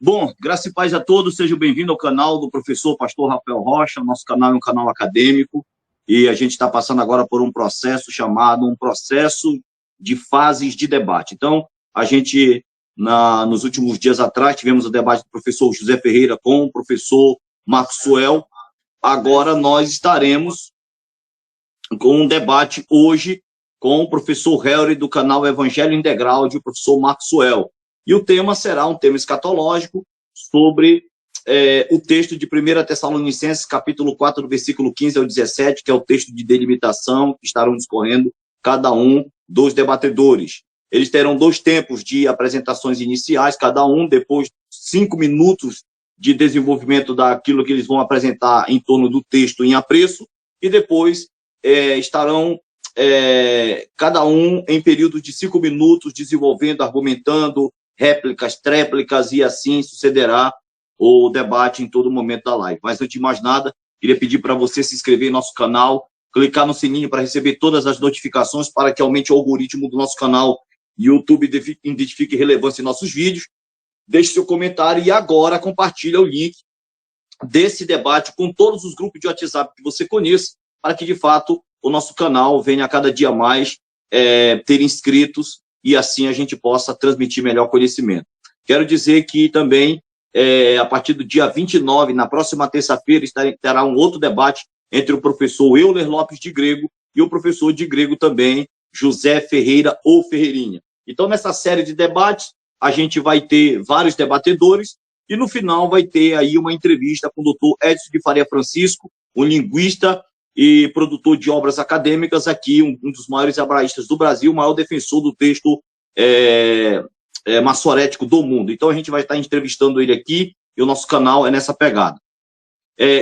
Bom, graça e paz a todos, sejam bem-vindos ao canal do professor Pastor Rafael Rocha. Nosso canal é um canal acadêmico e a gente está passando agora por um processo chamado um processo de fases de debate. Então, a gente, nos últimos dias atrás, tivemos o debate do professor José Ferreira com o professor Maxwell. Agora nós estaremos com um debate hoje com o professor Helry do canal Evangelho Integral e o professor Maxwell. E o tema será um tema escatológico sobre o texto de 1 Tessalonicenses, capítulo 4, do versículo 15 ao 17, que é o texto de delimitação que estarão discorrendo cada um dos debatedores. Eles terão 2 tempos de apresentações iniciais, cada um, depois 5 minutos de desenvolvimento daquilo que eles vão apresentar em torno do texto em apreço, e depois estarão cada um em períodos de 5 minutos desenvolvendo, argumentando, réplicas, tréplicas, e assim sucederá o debate em todo momento da live. Mas antes de mais nada, queria pedir para você se inscrever em nosso canal, clicar no sininho para receber todas as notificações, para que aumente o algoritmo do nosso canal e o YouTube identifique relevância em nossos vídeos. Deixe seu comentário e agora compartilhe o link desse debate com todos os grupos de WhatsApp que você conheça, para que, de fato, o nosso canal venha a cada dia mais ter inscritos e assim a gente possa transmitir melhor conhecimento. Quero dizer que também, a partir do dia 29, na próxima terça-feira, terá um outro debate entre o professor Euler Lopes de Grego e o professor de Grego também, José Ferreira ou Ferreirinha. Então, nessa série de debates, a gente vai ter vários debatedores e, no final, vai ter aí uma entrevista com o doutor Edson de Faria Francisco, um linguista e produtor de obras acadêmicas aqui, um dos maiores hebraístas do Brasil, o maior defensor do texto maçorético do mundo. Então, a gente vai estar entrevistando ele aqui e o nosso canal é nessa pegada.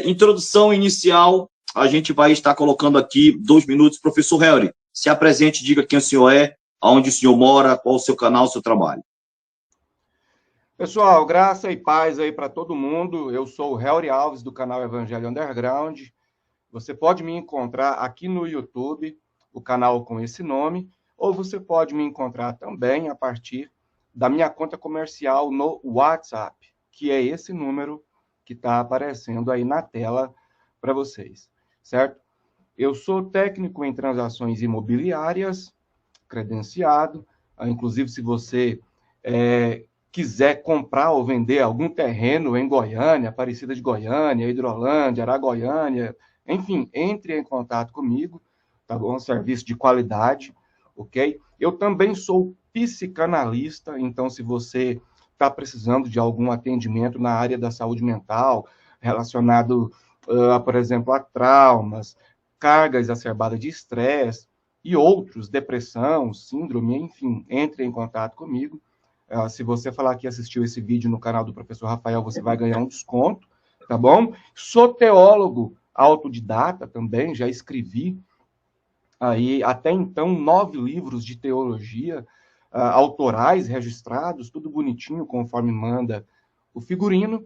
Introdução inicial, a gente vai estar colocando aqui 2 minutos. Professor Helry, se apresente, diga quem o senhor é, aonde o senhor mora, qual o seu canal, o seu trabalho. Pessoal, graça e paz aí para todo mundo. Eu sou o Helry Alves, do canal Evangelho Underground. Você pode me encontrar aqui no YouTube, o canal com esse nome, ou você pode me encontrar também a partir da minha conta comercial no WhatsApp, que é esse número que está aparecendo aí na tela para vocês, certo? Eu sou técnico em transações imobiliárias, credenciado, inclusive se você quiser comprar ou vender algum terreno em Goiânia, Aparecida de Goiânia, Hidrolândia, Aragoiânia, enfim, entre em contato comigo, tá bom? Serviço de qualidade, ok? Eu também sou psicanalista, então se você está precisando de algum atendimento na área da saúde mental, relacionado, por exemplo, a traumas, carga exacerbada de estresse e outros, depressão, síndrome, enfim, entre em contato comigo. Se você falar que assistiu esse vídeo no canal do professor Rafael, você vai ganhar um desconto, tá bom? Sou teólogo autodidata também, já escrevi aí até então 9 livros de teologia, autorais registrados, tudo bonitinho, conforme manda o figurino.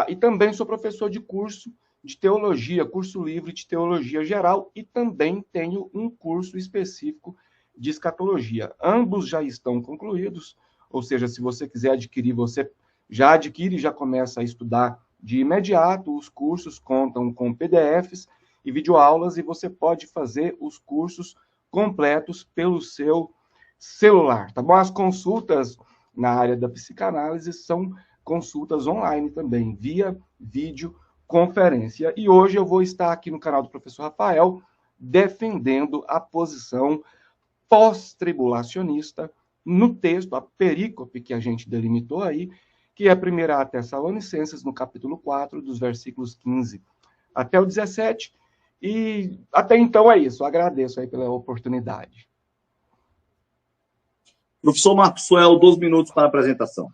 E também sou professor de curso de teologia, curso livre de teologia geral, e também tenho um curso específico de escatologia. Ambos já estão concluídos, ou seja, se você quiser adquirir, você já adquire e já começa a estudar de imediato. Os cursos contam com PDFs e videoaulas e você pode fazer os cursos completos pelo seu celular, tá bom? As consultas na área da psicanálise são consultas online também, via videoconferência. E hoje eu vou estar aqui no canal do professor Rafael defendendo a posição pós-tribulacionista no texto, a perícope que a gente delimitou aí, que é 1 Tessalonicenses, no capítulo 4, dos versículos 15 até o 17. E até então é isso. Eu agradeço aí pela oportunidade. Professor Maxwell, 12 minutos para a apresentação.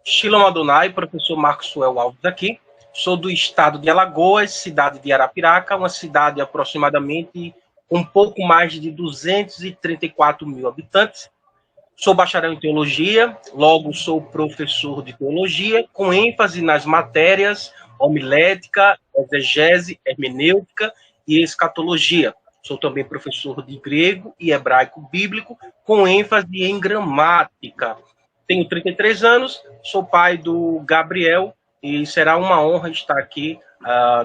Shalom Adonai, professor Maxwell Alves aqui. Sou do estado de Alagoas, cidade de Arapiraca, uma cidade aproximadamente um pouco mais de 234 mil habitantes. Sou bacharel em teologia, logo sou professor de teologia, com ênfase nas matérias homilética, exegese, hermenêutica e escatologia. Sou também professor de grego e hebraico bíblico, com ênfase em gramática. tenho 33 anos, sou pai do Gabriel, e será uma honra estar aqui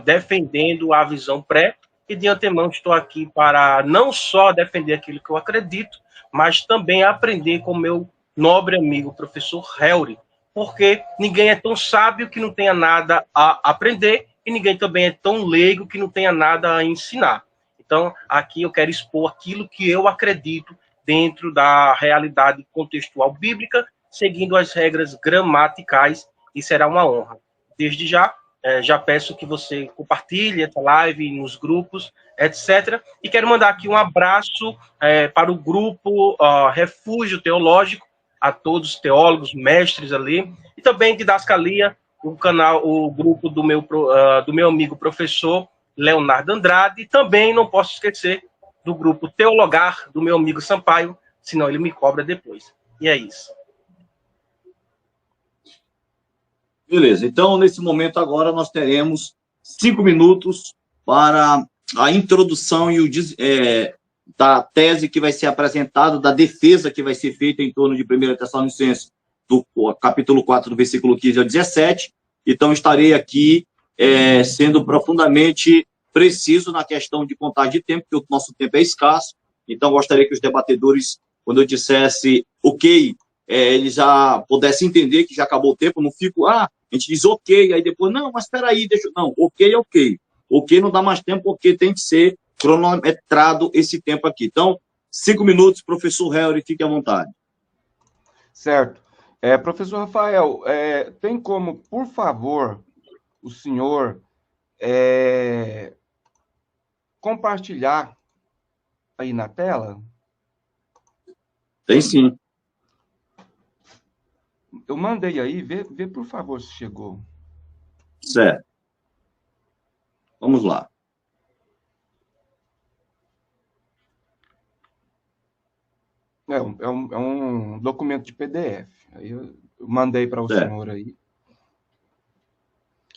defendendo a visão pré, e de antemão estou aqui para não só defender aquilo que eu acredito, mas também aprender com meu nobre amigo, professor Helry, porque ninguém é tão sábio que não tenha nada a aprender, e ninguém também é tão leigo que não tenha nada a ensinar. Então, aqui eu quero expor aquilo que eu acredito dentro da realidade contextual bíblica, seguindo as regras gramaticais, e será uma honra. Desde já, já peço que você compartilhe essa live nos grupos, etc. E quero mandar aqui um abraço para o grupo Refúgio Teológico, a todos os teólogos, mestres ali, e também Didascalia, o grupo do meu amigo professor Leonardo Andrade, e também não posso esquecer do grupo Teologar, do meu amigo Sampaio, senão ele me cobra depois. E é isso. Beleza, então nesse momento agora nós teremos 5 minutos para a introdução e da tese que vai ser apresentada, da defesa que vai ser feita em torno de 1 Tessalonicenses, do capítulo 4, do versículo 15 ao 17. Então estarei aqui sendo profundamente preciso na questão de contagem de tempo, porque o nosso tempo é escasso. Então gostaria que os debatedores, quando eu dissesse ok, eles já pudessem entender que já acabou o tempo. Não fico, a gente diz ok, aí depois, não, mas espera aí, deixa... Não, ok é ok. Ok não dá mais tempo, porque tem que ser cronometrado esse tempo aqui. Então, 5 minutos, professor Helry, fique à vontade. Certo. Professor Rafael, tem como, por favor, o senhor compartilhar aí na tela? Tem sim. Eu mandei aí, vê por favor se chegou. Certo. Vamos lá. É um documento de PDF. Aí eu mandei para o senhor aí.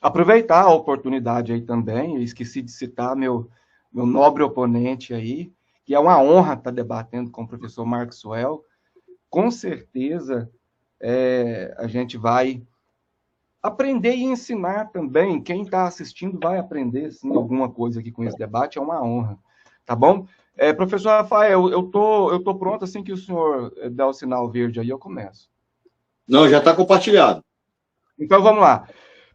Aproveitar a oportunidade aí também, eu esqueci de citar meu nobre oponente aí, que é uma honra estar debatendo com o professor Maxwell. Com certeza a gente vai aprender e ensinar também. Quem está assistindo vai aprender, sim, alguma coisa aqui com esse debate, é uma honra. Tá bom? Professor Rafael, eu tô pronto, assim que o senhor der o sinal verde aí, eu começo. Não, já está compartilhado. Então, vamos lá.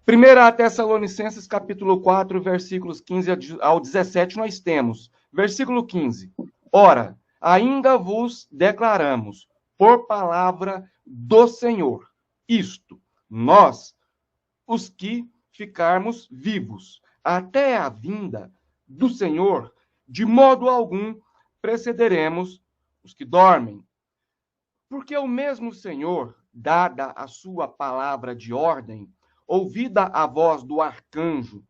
1 Tessalonicenses, capítulo 4, versículos 15 ao 17, nós temos. Versículo 15. Ora, ainda vos declaramos, por palavra do Senhor, isto, nós, os que ficarmos vivos, até a vinda do Senhor, de modo algum precederemos os que dormem. Porque o mesmo Senhor, dada a sua palavra de ordem, ouvida a voz do arcanjo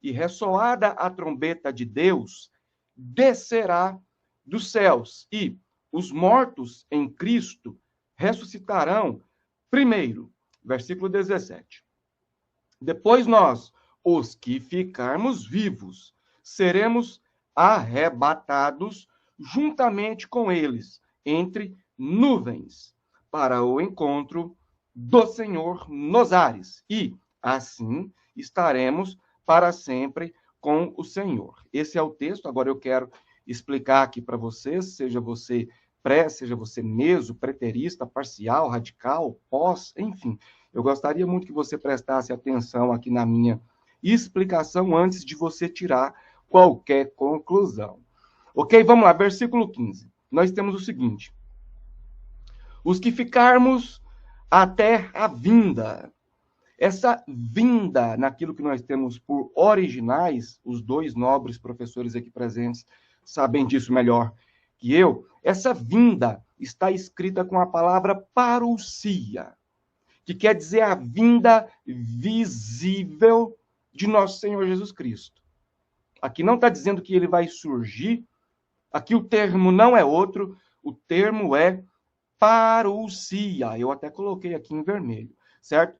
e ressoada a trombeta de Deus, descerá dos céus, e os mortos em Cristo ressuscitarão primeiro. Versículo 17. Depois nós, os que ficarmos vivos, seremos arrebatados juntamente com eles, entre nuvens, para o encontro do Senhor nos ares, e assim estaremos para sempre com o Senhor. Esse é o texto. Agora eu quero explicar aqui para vocês, seja você pré, seja você meso, preterista, parcial, radical, pós, enfim. Eu gostaria muito que você prestasse atenção aqui na minha explicação antes de você tirar qualquer conclusão. Ok? Vamos lá, versículo 15. Nós temos o seguinte: os que ficarmos até a vinda. Essa vinda, naquilo que nós temos por originais, os dois nobres professores aqui presentes sabem disso melhor que eu, essa vinda está escrita com a palavra parousia, que quer dizer a vinda visível de nosso Senhor Jesus Cristo. Aqui não está dizendo que ele vai surgir, aqui o termo não é outro, o termo é parousia. Eu até coloquei aqui em vermelho, certo?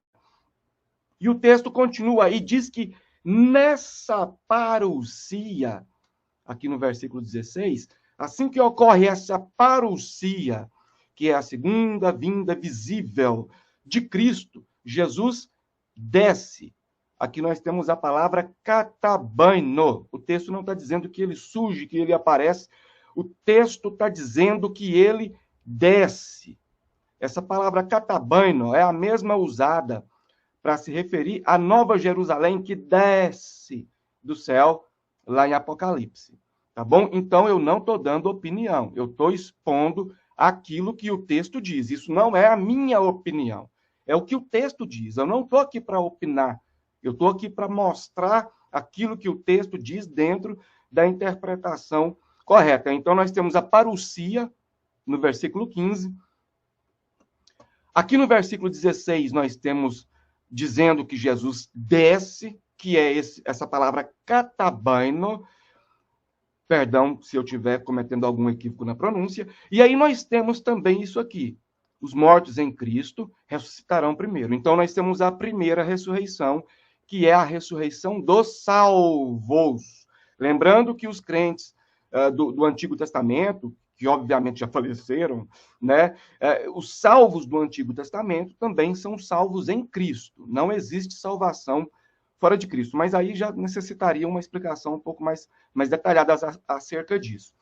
E o texto continua e diz que nessa parousia, aqui no versículo 16, assim que ocorre essa parousia, que é a segunda vinda visível de Cristo, Jesus desce. Aqui nós temos a palavra katabaino. O texto não está dizendo que ele surge, que ele aparece. O texto está dizendo que ele desce. Essa palavra katabaino é a mesma usada para se referir à Nova Jerusalém que desce do céu lá em Apocalipse. Tá bom? Então, eu não estou dando opinião. Eu estou expondo aquilo que o texto diz. Isso não é a minha opinião. É o que o texto diz. Eu não estou aqui para opinar. Eu estou aqui para mostrar aquilo que o texto diz dentro da interpretação correta. Então, nós temos a parousia, no versículo 15. Aqui no versículo 16, nós temos dizendo que Jesus desce, que é essa palavra katabaino. Perdão se eu estiver cometendo algum equívoco na pronúncia. E aí nós temos também isso aqui. Os mortos em Cristo ressuscitarão primeiro. Então, nós temos a primeira ressurreição, que é a ressurreição dos salvos. Lembrando que os crentes do Antigo Testamento, que obviamente já faleceram, né? Os salvos do Antigo Testamento também são salvos em Cristo. Não existe salvação fora de Cristo. Mas aí já necessitaria uma explicação um pouco mais detalhada acerca disso.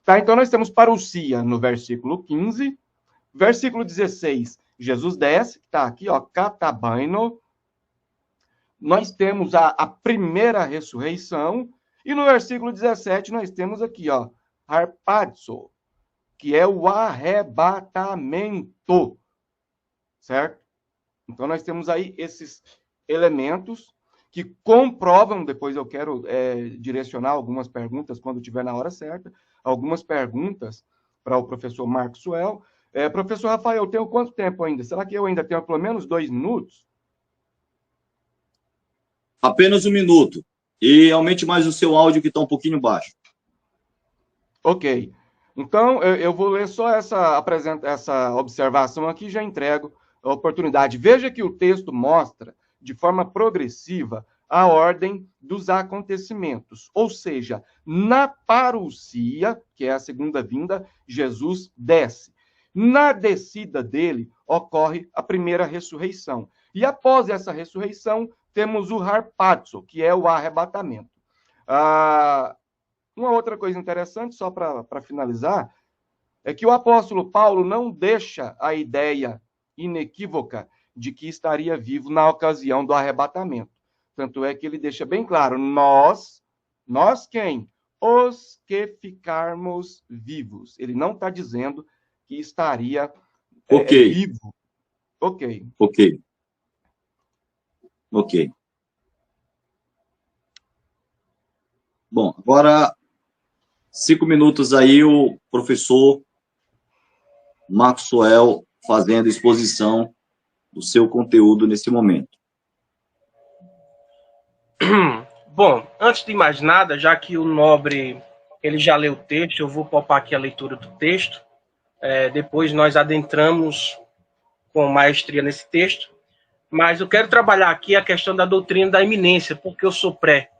Tá? Então, nós temos parousia no versículo 15. Versículo 16, Jesus desce, está aqui, ó, katabaino. Nós temos a primeira ressurreição. E no versículo 17, nós temos aqui, ó, harpazo, que é o arrebatamento. Certo? Então, nós temos aí esses elementos que comprovam, depois eu quero direcionar algumas perguntas, quando tiver na hora certa, algumas perguntas para o professor Marcos Suel. Professor Rafael, eu tenho quanto tempo ainda? Será que eu ainda tenho pelo menos 2 minutos? Apenas 1 minuto. E aumente mais o seu áudio, que está um pouquinho baixo. Ok. Então, eu vou ler só essa observação aqui e já entrego a oportunidade. Veja que o texto mostra, de forma progressiva, a ordem dos acontecimentos. Ou seja, na parousia, que é a segunda vinda, Jesus desce. Na descida dele, ocorre a primeira ressurreição. E após essa ressurreição, temos o harpazo, que é o arrebatamento. Uma outra coisa interessante, só para finalizar, é que o apóstolo Paulo não deixa a ideia inequívoca de que estaria vivo na ocasião do arrebatamento. Tanto é que ele deixa bem claro, nós quem? Os que ficarmos vivos. Ele não está dizendo que estaria vivo. Ok. Bom, agora 5 minutos aí o professor Marcos Suel fazendo exposição do seu conteúdo nesse momento. Bom, antes de mais nada, já que o Nobre ele já leu o texto, eu vou poupar aqui a leitura do texto. Depois nós adentramos com maestria nesse texto. Mas eu quero trabalhar aqui a questão da doutrina da iminência, porque eu sou pré.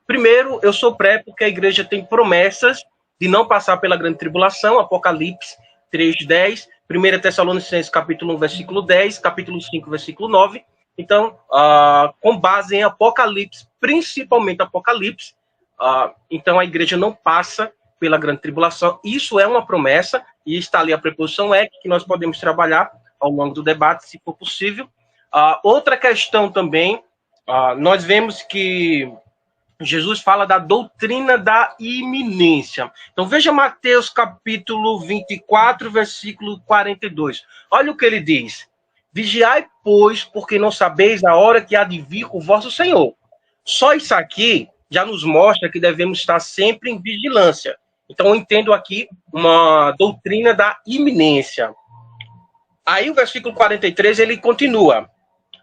Primeiro, eu sou pré porque a igreja tem promessas de não passar pela grande tribulação, Apocalipse 3:10, 1 Tessalonicenses capítulo 1, versículo 10, capítulo 5, versículo 9. Então, com base em Apocalipse, principalmente Apocalipse, então a igreja não passa pela grande tribulação. Isso é uma promessa, e está ali a preposição que nós podemos trabalhar ao longo do debate, se for possível. Outra questão também, nós vemos que Jesus fala da doutrina da iminência. Então, veja Mateus capítulo 24, versículo 42. Olha o que ele diz. Vigiai, pois, porque não sabeis a hora que há de vir o vosso Senhor. Só isso aqui já nos mostra que devemos estar sempre em vigilância. Então, eu entendo aqui uma doutrina da iminência. Aí o versículo 43, ele continua.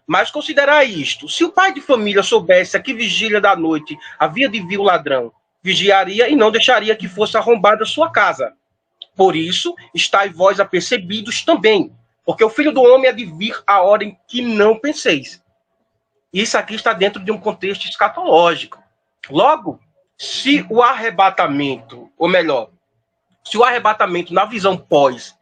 Mas considerai isto, se o pai de família soubesse a que vigília da noite havia de vir o ladrão, vigiaria e não deixaria que fosse arrombada a sua casa. Por isso, estáis vós apercebidos também, porque o Filho do Homem há de vir a hora em que não penseis. Isso aqui está dentro de um contexto escatológico. Logo, se o arrebatamento, ou melhor, Se o arrebatamento, na visão pós,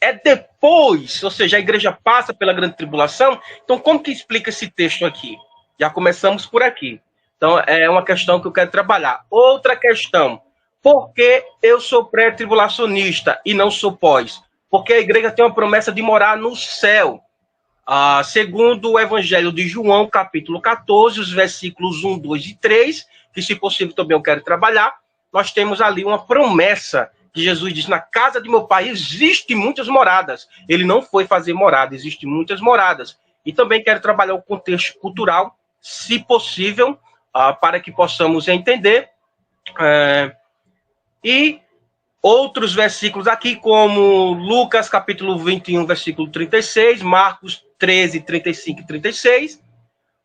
é depois, ou seja, a igreja passa pela grande tribulação, então como que explica esse texto aqui? Já começamos por aqui. Então, é uma questão que eu quero trabalhar. Outra questão, por que eu sou pré-tribulacionista e não sou pós? Porque a igreja tem uma promessa de morar no céu. Segundo o Evangelho de João, capítulo 14, os versículos 1, 2 e 3, que se possível também eu quero trabalhar, nós temos ali uma promessa que Jesus diz, na casa de meu pai existem muitas moradas. Ele não foi fazer morada, existem muitas moradas. E também quero trabalhar o contexto cultural, se possível, para que possamos entender. E outros versículos aqui, como Lucas, capítulo 21, versículo 36, Marcos 13, 35 e 36,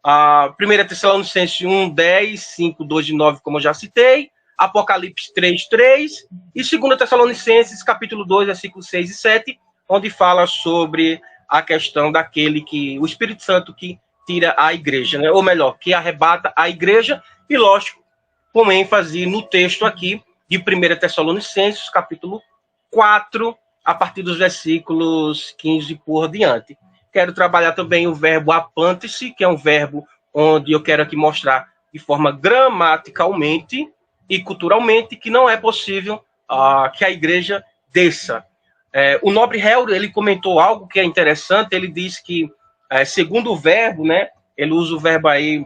1 Tessalonicenses 1, 10, 5, 2 e 9, como eu já citei, Apocalipse 3, 3, e 2 Tessalonicenses, capítulo 2, versículos 6 e 7, onde fala sobre a questão daquele que, o Espírito Santo que tira a igreja, né? Ou melhor, que arrebata a igreja, e lógico, com ênfase no texto aqui, de 1 Tessalonicenses, capítulo 4, a partir dos versículos 15 por diante. Quero trabalhar também o verbo apante-se, que é um verbo onde eu quero aqui mostrar de forma gramaticalmente e culturalmente que não é possível que a igreja desça. O nobre Helder, ele comentou algo que é interessante, ele diz que, segundo o verbo, né, ele usa o verbo aí,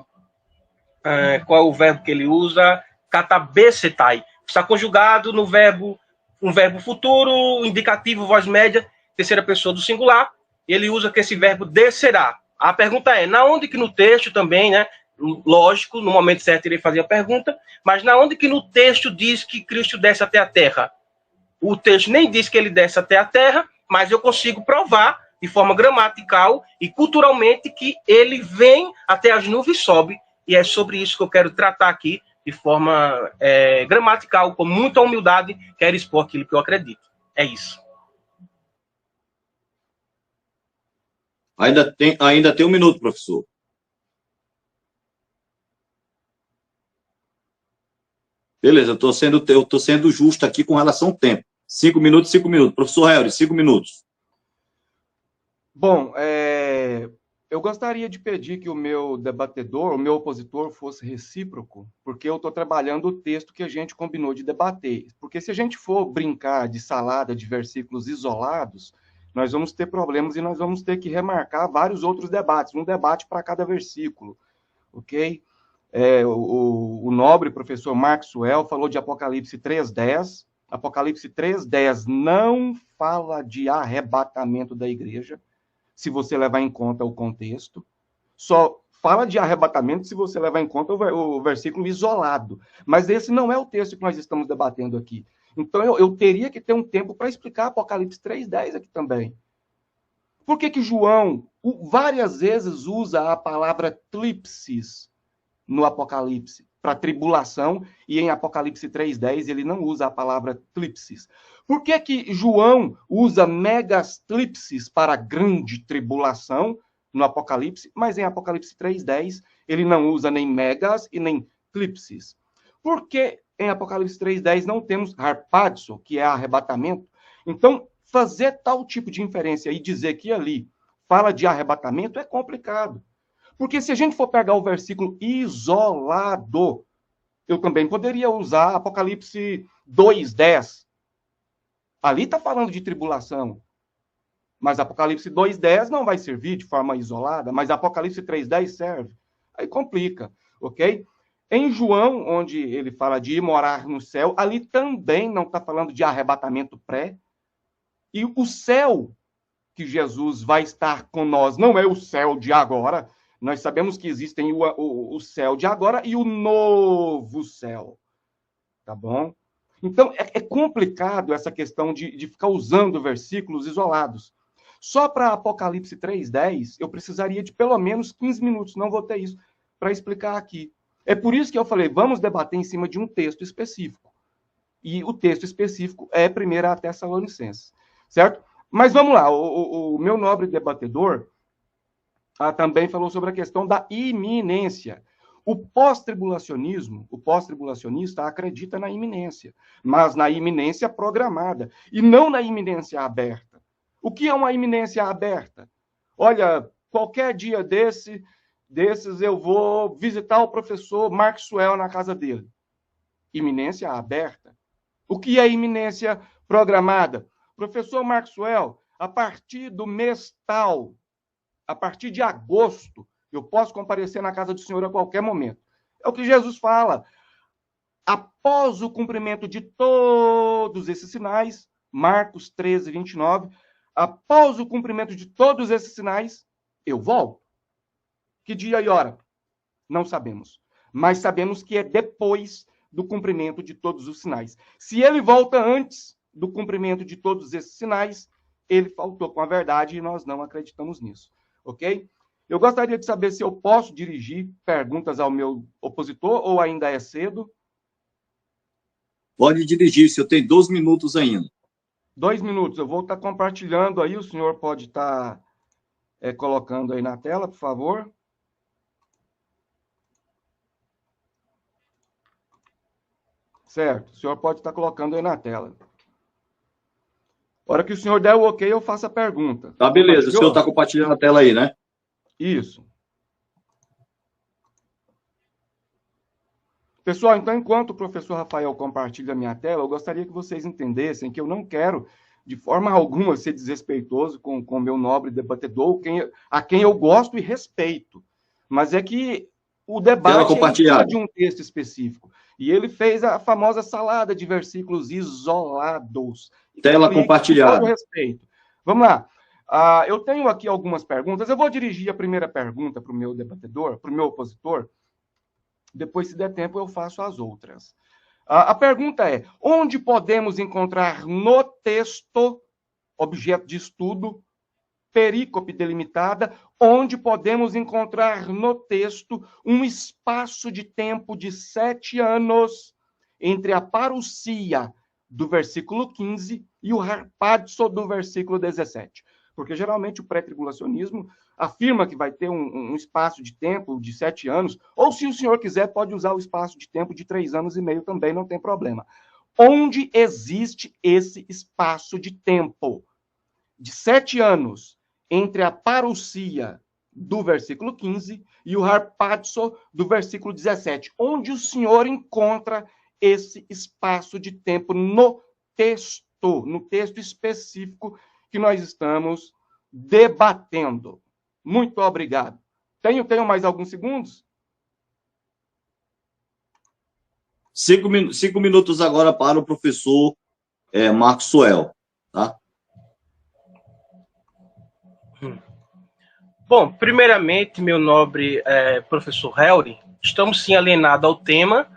qual é o verbo que ele usa? Katabesetai. Está conjugado no verbo, um verbo futuro, indicativo, voz média, terceira pessoa do singular. Ele usa que esse verbo descerá. A pergunta é, na onde que no texto também, né? Lógico, no momento certo irei fazer a pergunta, mas na onde que no texto diz que Cristo desce até a terra? O texto nem diz que ele desce até a terra, mas eu consigo provar de forma gramatical e culturalmente que ele vem até as nuvens e sobe, e é sobre isso que eu quero tratar aqui, de forma gramatical, com muita humildade, quero expor aquilo que eu acredito. É isso. Ainda tem um minuto, professor. Beleza, eu tô sendo justo aqui com relação ao tempo. 5 minutos, 5 minutos. Professor Helder, 5 minutos. Bom, eu gostaria de pedir que o meu debatedor, o meu opositor, fosse recíproco, porque eu estou trabalhando o texto que a gente combinou de debater. Porque se a gente for brincar de salada de versículos isolados, nós vamos ter problemas e nós vamos ter que remarcar vários outros debates, um debate para cada versículo, ok? O nobre professor Maxwell falou de Apocalipse 3:10. Apocalipse 3:10 não fala de arrebatamento da igreja, se você levar em conta o contexto. Só fala de arrebatamento se você levar em conta o versículo isolado. Mas esse não é o texto que nós estamos debatendo aqui. Então, eu teria que ter um tempo para explicar Apocalipse 3:10 aqui também. Por que João várias vezes usa a palavra tlipsis no Apocalipse para tribulação, e em Apocalipse 3:10 ele não usa a palavra tlipsis? Por que João usa megastlipsis para grande tribulação no Apocalipse, mas em Apocalipse 3:10 ele não usa nem megas e nem tlipsis? Por que em Apocalipse 3:10 não temos harpazo, que é arrebatamento? Então, fazer tal tipo de inferência e dizer que ali fala de arrebatamento é complicado. Porque se a gente for pegar o versículo isolado, eu também poderia usar Apocalipse 2:10. Ali está falando de tribulação. Mas Apocalipse 2:10 não vai servir de forma isolada, mas Apocalipse 3:10 serve. Aí complica, ok? Em João, onde ele fala de ir morar no céu, ali também não está falando de arrebatamento pré. E o céu que Jesus vai estar com nós não é o céu de agora. Nós sabemos que existem o céu de agora e o novo céu. Tá bom? Então, é complicado essa questão de ficar usando versículos isolados. Só para Apocalipse 3:10, eu precisaria de pelo menos 15 minutos, não vou ter isso, para explicar aqui. É por isso que eu falei, vamos debater em cima de um texto específico. E o texto específico é 1 Tessalonicenses, certo? Mas vamos lá, o meu nobre debatedor também falou sobre a questão da iminência. O pós-tribulacionista acredita na iminência, mas na iminência programada, e não na iminência aberta. O que é uma iminência aberta? Olha, qualquer dia desses eu vou visitar o professor Maxwell na casa dele. Iminência aberta. O que é iminência programada? Professor Maxwell, a partir do mês tal, a partir de agosto, eu posso comparecer na casa do Senhor a qualquer momento. É o que Jesus fala. Após o cumprimento de todos esses sinais, Marcos 13, 29, após o cumprimento de todos esses sinais, eu volto. Que dia e hora? Não sabemos. Mas sabemos que é depois do cumprimento de todos os sinais. Se ele volta antes do cumprimento de todos esses sinais, ele faltou com a verdade e nós não acreditamos nisso. Ok? Eu gostaria de saber se eu posso dirigir perguntas ao meu opositor ou ainda é cedo. Pode dirigir, se eu tenho 2 minutos ainda. 2 minutos. Eu vou estar compartilhando aí. O senhor pode estar colocando aí na tela, por favor. Certo. O senhor pode estar colocando aí na tela. A hora que o senhor der o ok, eu faço a pergunta. Tá, beleza. O senhor está compartilhando a tela aí, né? Isso. Pessoal, então, enquanto o professor Rafael compartilha a minha tela, eu gostaria que vocês entendessem que eu não quero, de forma alguma, ser desrespeitoso com o meu nobre debatedor, a quem eu gosto e respeito. Mas é que o debate é de um texto específico. E ele fez a famosa salada de versículos isolados. Tela compartilhada. Com todo respeito. Vamos lá. Eu tenho aqui algumas perguntas. Eu vou dirigir a primeira pergunta para o meu debatedor, para o meu opositor. Depois, se der tempo, eu faço as outras. A pergunta é: onde podemos encontrar no texto, objeto de estudo, perícope delimitada, onde podemos encontrar no texto um espaço de tempo de 7 anos entre a parousia do versículo 15 e o harpazo do versículo 17? Porque, geralmente, o pré-tribulacionismo afirma que vai ter um espaço de tempo de 7 anos, ou, se o senhor quiser, pode usar o espaço de tempo de 3 anos e meio também, não tem problema. Onde existe esse espaço de tempo de 7 anos entre a parousia do versículo 15 e o harpazo do versículo 17? Onde o senhor encontra esse espaço de tempo no texto específico que nós estamos debatendo? Muito obrigado. Tenho mais alguns segundos? 5 minutos agora para o professor Maxwell, tá? Bom, primeiramente, meu nobre professor Helry, estamos sim alienados ao tema.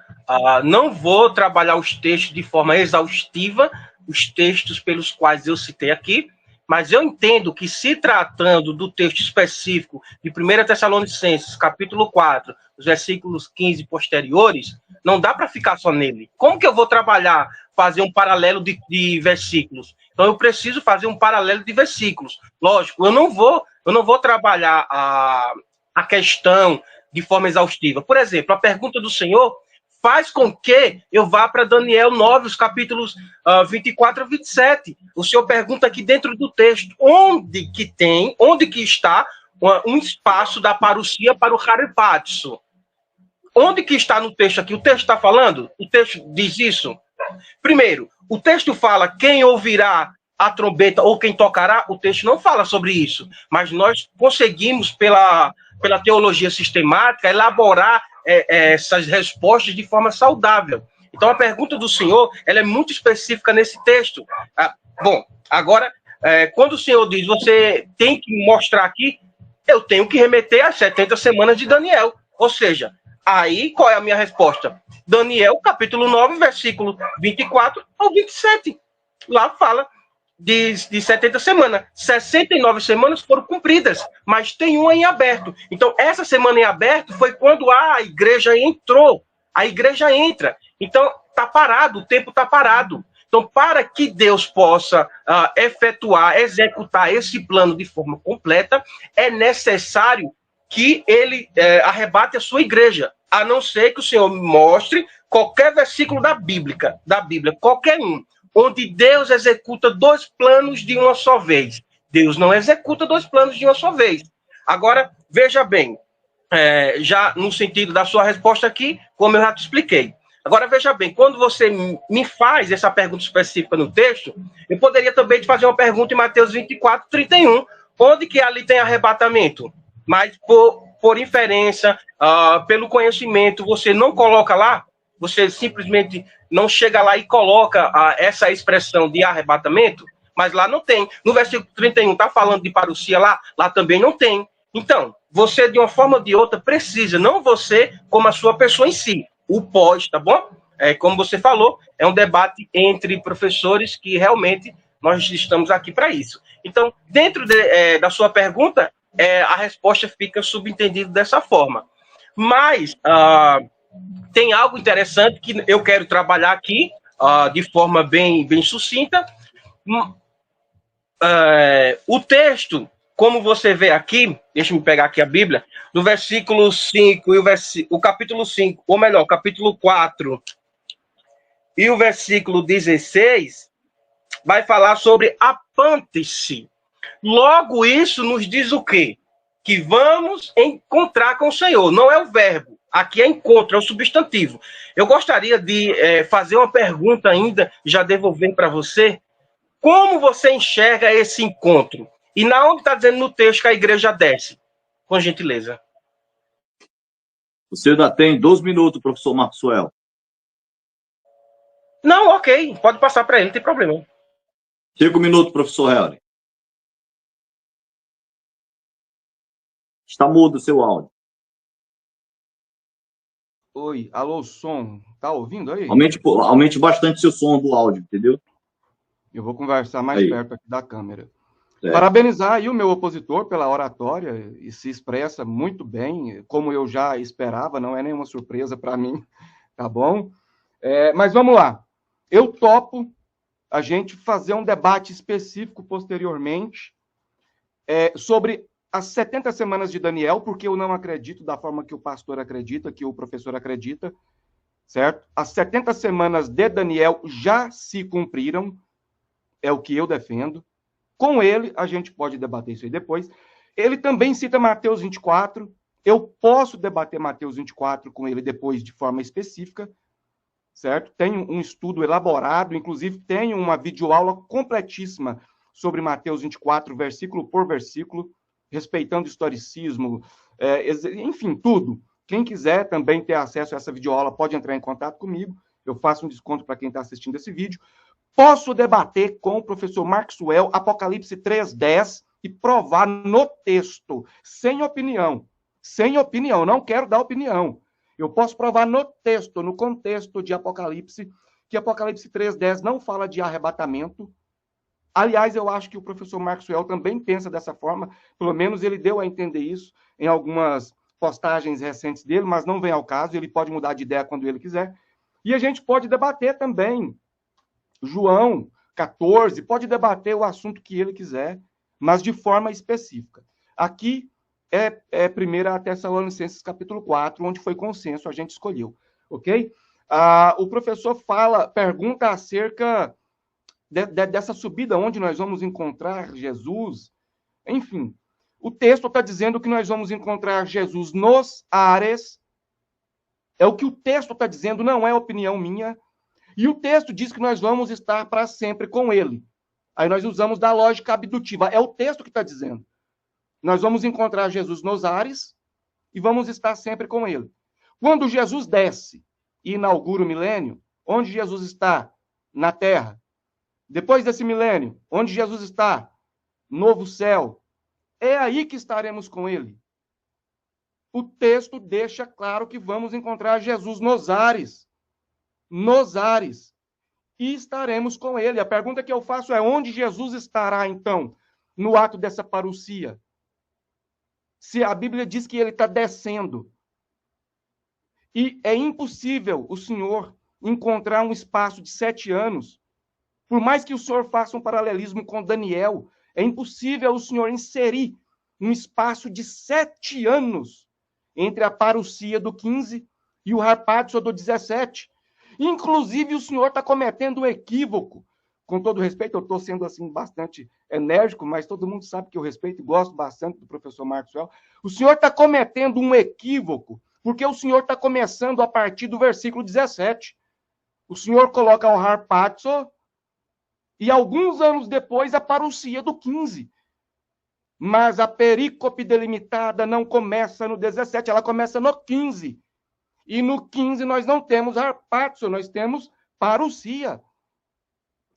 Não vou trabalhar os textos de forma exaustiva, os textos pelos quais eu citei aqui, mas eu entendo que, se tratando do texto específico de 1 Tessalonicenses, capítulo 4, os versículos 15 posteriores, não dá para ficar só nele. Como que eu vou trabalhar, fazer um paralelo de versículos? Então, eu preciso fazer um paralelo de versículos. Lógico, eu não vou trabalhar a questão de forma exaustiva. Por exemplo, a pergunta do Senhor faz com que eu vá para Daniel 9, os capítulos 24 a 27. O Senhor pergunta aqui dentro do texto, onde que está um espaço da parousia para o harpazo? Onde que está no texto aqui? O texto está falando? O texto diz isso? Primeiro, o texto fala quem ouvirá a trombeta ou quem tocará? O texto não fala sobre isso, mas nós conseguimos, pela teologia sistemática, elaborar essas respostas de forma saudável. Então, a pergunta do Senhor, ela é muito específica nesse texto. Bom, agora, quando o Senhor diz, você tem que mostrar aqui, eu tenho que remeter às 70 semanas de Daniel. Ou seja, aí, qual é a minha resposta? Daniel, capítulo 9, versículo 24 ao 27. Lá fala de 70 semanas. 69 semanas foram cumpridas, mas tem uma em aberto. Então, essa semana em aberto foi quando a igreja entrou. A igreja entra. Então, está parado, o tempo está parado. Então, para que Deus possa executar esse plano de forma completa, é necessário que ele arrebate a sua igreja. a não ser que o Senhor me mostre qualquer versículo da Bíblia, qualquer um, onde Deus executa 2 planos de uma só vez. Deus não executa 2 planos de uma só vez. Agora, veja bem, já no sentido da sua resposta aqui, como eu já te expliquei. Agora, veja bem, quando você me faz essa pergunta específica no texto, eu poderia também te fazer uma pergunta em Mateus 24, 31, onde que ali tem arrebatamento. Mas, por inferência, pelo conhecimento, você não coloca lá, você simplesmente não chega lá e coloca essa expressão de arrebatamento, mas lá não tem. No versículo 31 está falando de parousia lá também não tem. Então, você, de uma forma ou de outra, precisa, não você como a sua pessoa em si, o pós, tá bom? Como você falou, é um debate entre professores que realmente nós estamos aqui para isso. Então, dentro da sua pergunta, a resposta fica subentendida dessa forma. Mas tem algo interessante que eu quero trabalhar aqui de forma bem sucinta. O texto, como você vê aqui, deixa eu pegar aqui a Bíblia, no versículo 5 e o capítulo 5, ou melhor, capítulo 4 e o versículo 16, vai falar sobre apante-se. Logo, isso nos diz o quê? Que vamos encontrar com o Senhor. Não é o verbo. Aqui é encontro, é o substantivo. Eu gostaria de fazer uma pergunta ainda, já devolver para você. Como você enxerga esse encontro? E na onde está dizendo no texto que a igreja desce? Com gentileza. Você ainda tem 2 minutos, professor Maxwell. Não, ok. Pode passar para ele, não tem problema. 5 minutos, professor Helder. Está mudo o seu áudio. Oi, alô, som. Tá ouvindo aí? Aumente bastante seu som do áudio, entendeu? Eu vou conversar mais perto aqui da câmera. É. Parabenizar aí o meu opositor pela oratória, e se expressa muito bem, como eu já esperava, não é nenhuma surpresa para mim, tá bom? Mas vamos lá. Eu topo a gente fazer um debate específico posteriormente sobre as 70 semanas de Daniel, porque eu não acredito da forma que o pastor acredita, que o professor acredita, certo? As 70 semanas de Daniel já se cumpriram, é o que eu defendo. Com ele, a gente pode debater isso aí depois. Ele também cita Mateus 24. Eu posso debater Mateus 24 com ele depois de forma específica, certo? Tenho um estudo elaborado, inclusive tenho uma videoaula completíssima sobre Mateus 24, versículo por versículo, respeitando o historicismo, enfim, tudo. Quem quiser também ter acesso a essa videoaula pode entrar em contato comigo. Eu faço um desconto para quem está assistindo esse vídeo. Posso debater com o professor Maxwell Apocalipse 3:10 e provar no texto, sem opinião. Sem opinião, não quero dar opinião. Eu posso provar no texto, no contexto de Apocalipse, que Apocalipse 3:10 não fala de arrebatamento. Aliás, eu acho que o professor Maxwell também pensa dessa forma, pelo menos ele deu a entender isso em algumas postagens recentes dele, mas não vem ao caso, ele pode mudar de ideia quando ele quiser. E a gente pode debater também João 14, pode debater o assunto que ele quiser, mas de forma específica. Aqui é 1 Tessalonicenses capítulo 4, onde foi consenso, a gente escolheu, ok? O professor pergunta acerca dessa subida, onde nós vamos encontrar Jesus. Enfim, o texto está dizendo que nós vamos encontrar Jesus nos ares. É o que o texto está dizendo, não é opinião minha. E o texto diz que nós vamos estar para sempre com ele. Aí nós usamos da lógica abdutiva. É o texto que está dizendo. Nós vamos encontrar Jesus nos ares e vamos estar sempre com ele. Quando Jesus desce e inaugura o milênio, onde Jesus está? Na terra. Depois desse milênio, onde Jesus está? Novo céu. É aí que estaremos com ele. O texto deixa claro que vamos encontrar Jesus nos ares. Nos ares. E estaremos com ele. A pergunta que eu faço é: onde Jesus estará, então, no ato dessa parousia? Se a Bíblia diz que ele está descendo. E é impossível o Senhor encontrar um espaço de 7 anos. Por mais que o Senhor faça um paralelismo com Daniel, é impossível o Senhor inserir um espaço de 7 anos entre a parousia do 15 e o Harpazo do 17. Inclusive, o senhor está cometendo um equívoco. Com todo respeito, eu estou sendo assim bastante enérgico, mas todo mundo sabe que eu respeito e gosto bastante do professor Maxwell. O senhor está cometendo um equívoco, porque o senhor está começando a partir do versículo 17. O senhor coloca o Harpazo e alguns anos depois a parousia do 15. Mas a perícope delimitada não começa no 17, ela começa no 15. E no 15 nós não temos Harpazo, nós temos parousia.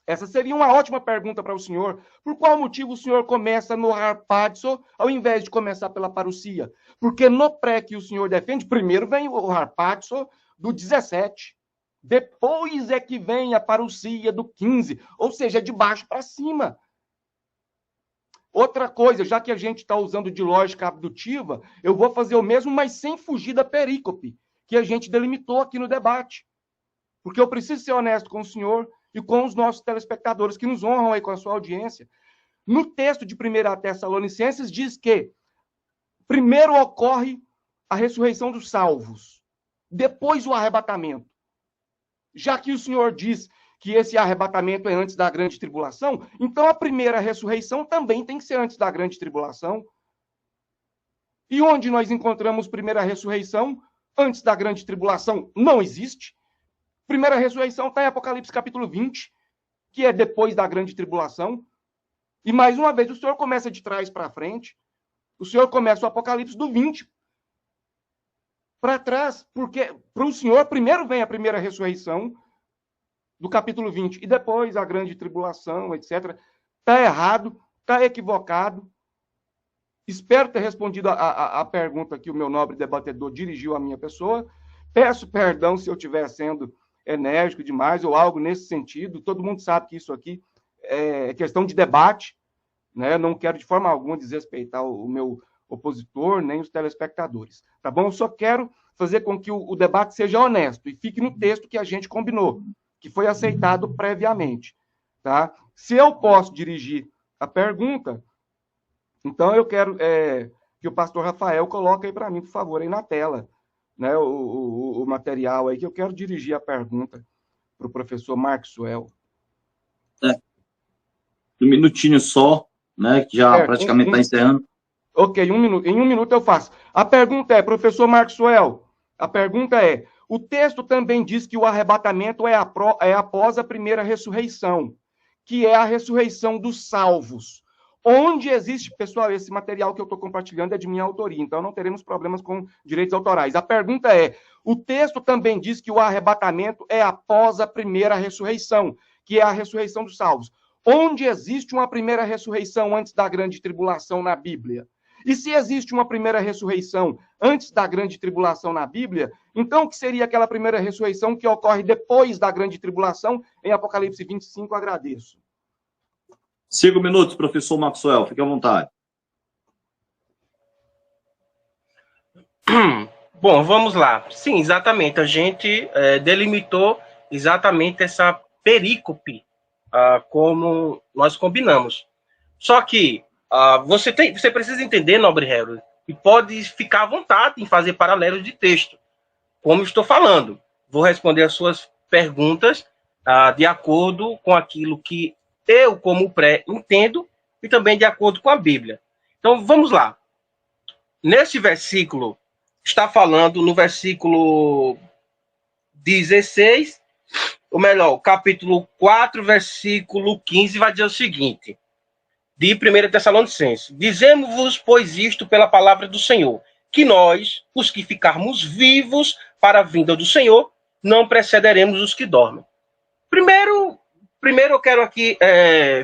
Essa seria uma ótima pergunta para o senhor. Por qual motivo o senhor começa no Harpazo ao invés de começar pela parousia? Porque no pré que o senhor defende, primeiro vem o Harpazo do 17. Depois é que vem a parousia do 15. Ou seja, de baixo para cima. Outra coisa, já que a gente está usando de lógica abdutiva, eu vou fazer o mesmo, mas sem fugir da perícope, que a gente delimitou aqui no debate. Porque eu preciso ser honesto com o senhor e com os nossos telespectadores que nos honram aí com a sua audiência. No texto de 1 Tessalonicenses diz que primeiro ocorre a ressurreição dos salvos, depois o arrebatamento. Já que o senhor diz que esse arrebatamento é antes da grande tribulação, então a primeira ressurreição também tem que ser antes da grande tribulação. E onde nós encontramos primeira ressurreição antes da grande tribulação? Não existe. Primeira ressurreição está em Apocalipse capítulo 20, que é depois da grande tribulação. E mais uma vez, o senhor começa de trás para frente. O senhor começa o Apocalipse do 20 para trás, porque para o senhor primeiro vem a primeira ressurreição do capítulo 20 e depois a grande tribulação, etc. Está errado, está equivocado. Espero ter respondido a pergunta que o meu nobre debatedor dirigiu à minha pessoa. Peço perdão se eu estiver sendo enérgico demais ou algo nesse sentido. Todo mundo sabe que isso aqui é questão de debate, né? Não quero de forma alguma desrespeitar o meu opositor nem os telespectadores, tá bom? Eu só quero fazer com que o debate seja honesto e fique no texto que a gente combinou, que foi aceitado previamente, tá? Se eu posso dirigir a pergunta, então eu quero que o pastor Rafael coloque aí para mim, por favor, aí na tela, né, o material aí, que eu quero dirigir a pergunta para o professor Maxwell. Um minutinho só, né, que já praticamente está encerrando. Ok, em um minuto eu faço. A pergunta é, professor Maxwell, a pergunta é, o texto também diz que o arrebatamento é após a primeira ressurreição, que é a ressurreição dos salvos. Onde existe, pessoal, esse material que eu estou compartilhando é de minha autoria, então não teremos problemas com direitos autorais. A pergunta é, o texto também diz que o arrebatamento é após a primeira ressurreição, que é a ressurreição dos salvos. Onde existe uma primeira ressurreição antes da grande tribulação na Bíblia? E se existe uma primeira ressurreição antes da grande tribulação na Bíblia, então o que seria aquela primeira ressurreição que ocorre depois da grande tribulação em Apocalipse 25? Agradeço. 5 minutos, professor Maxwell, fique à vontade. Bom, vamos lá. Sim, exatamente. A gente delimitou exatamente essa perícope, como nós combinamos. Só que você precisa entender, nobre Harold, e pode ficar à vontade em fazer paralelos de texto, como estou falando. Vou responder as suas perguntas de acordo com aquilo que eu, como pré, entendo, e também de acordo com a Bíblia. Então, vamos lá. Nesse versículo, está falando no versículo 16, ou melhor, capítulo 4, versículo 15, vai dizer o seguinte, de 1 Tessalonicenses: dizemos-vos, pois, isto pela palavra do Senhor, que nós, os que ficarmos vivos para a vinda do Senhor, não precederemos os que dormem. Primeiro eu quero aqui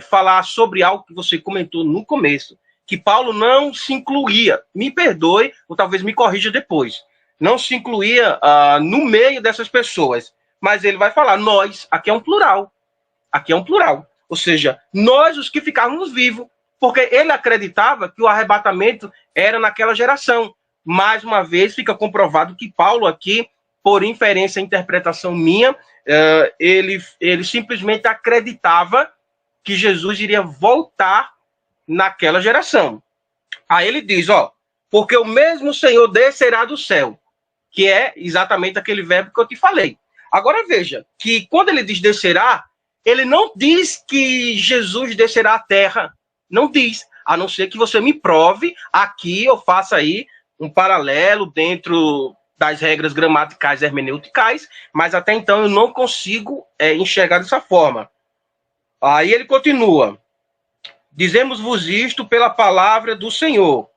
falar sobre algo que você comentou no começo, que Paulo não se incluía, me perdoe, ou talvez me corrija depois, não se incluía no meio dessas pessoas, mas ele vai falar, nós, aqui é um plural, ou seja, nós os que ficarmos vivos, porque ele acreditava que o arrebatamento era naquela geração. Mais uma vez, fica comprovado que Paulo aqui, por inferência e interpretação minha, ele simplesmente acreditava que Jesus iria voltar naquela geração. Aí ele diz, porque o mesmo Senhor descerá do céu que é exatamente aquele verbo que eu te falei. Agora veja, que quando ele diz descerá, ele não diz que Jesus descerá à terra. Não diz. A não ser que você me prove aqui, eu faça aí um paralelo dentro das regras gramaticais e hermenêuticais, mas até então eu não consigo enxergar dessa forma. Aí ele continua. Dizemos-vos isto pela palavra do Senhor,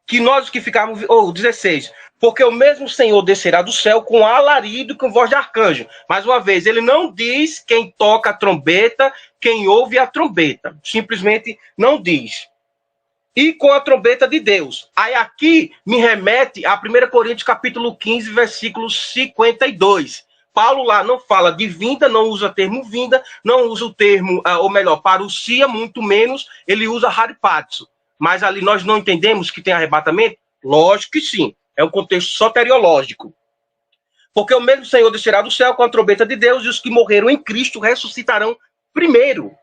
que nós que ficarmos... 16. Porque o mesmo Senhor descerá do céu com alarido e com voz de arcanjo. Mais uma vez, ele não diz quem toca a trombeta, quem ouve a trombeta. Simplesmente não diz. E com a trombeta de Deus. Aí aqui me remete a 1 Coríntios capítulo 15, versículo 52. Paulo lá não fala de vinda, não usa o termo vinda, não usa o termo, ou melhor, parousia, muito menos, ele usa haripatzo. Mas ali nós não entendemos que tem arrebatamento? Lógico que sim. É um contexto soteriológico. Porque o mesmo Senhor descerá do céu com a trombeta de Deus e os que morreram em Cristo ressuscitarão primeiro.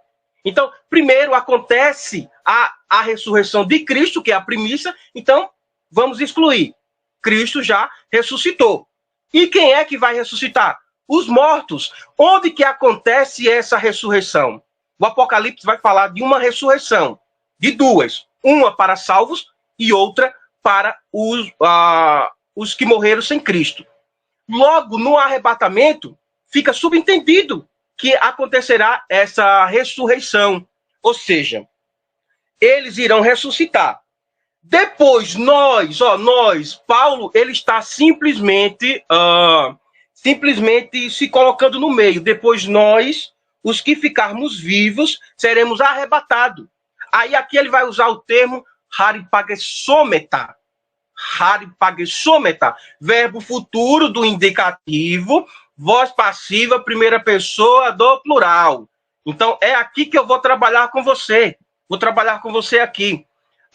Então, primeiro acontece a ressurreição de Cristo, que é a primícia. Então, vamos excluir. Cristo já ressuscitou. E quem é que vai ressuscitar? Os mortos. Onde que acontece essa ressurreição? O Apocalipse vai falar de uma ressurreição. De duas. Uma para salvos e outra para os que morreram sem Cristo. Logo, no arrebatamento, fica subentendido que acontecerá essa ressurreição. Ou seja, eles irão ressuscitar. Depois, nós, Paulo, ele está simplesmente se colocando no meio. Depois nós, os que ficarmos vivos, seremos arrebatados. Aí aqui ele vai usar o termo haripagesometa. Haripagesometa, verbo futuro do indicativo, voz passiva, primeira pessoa do plural. Então, é aqui que eu vou trabalhar com você. Vou trabalhar com você aqui.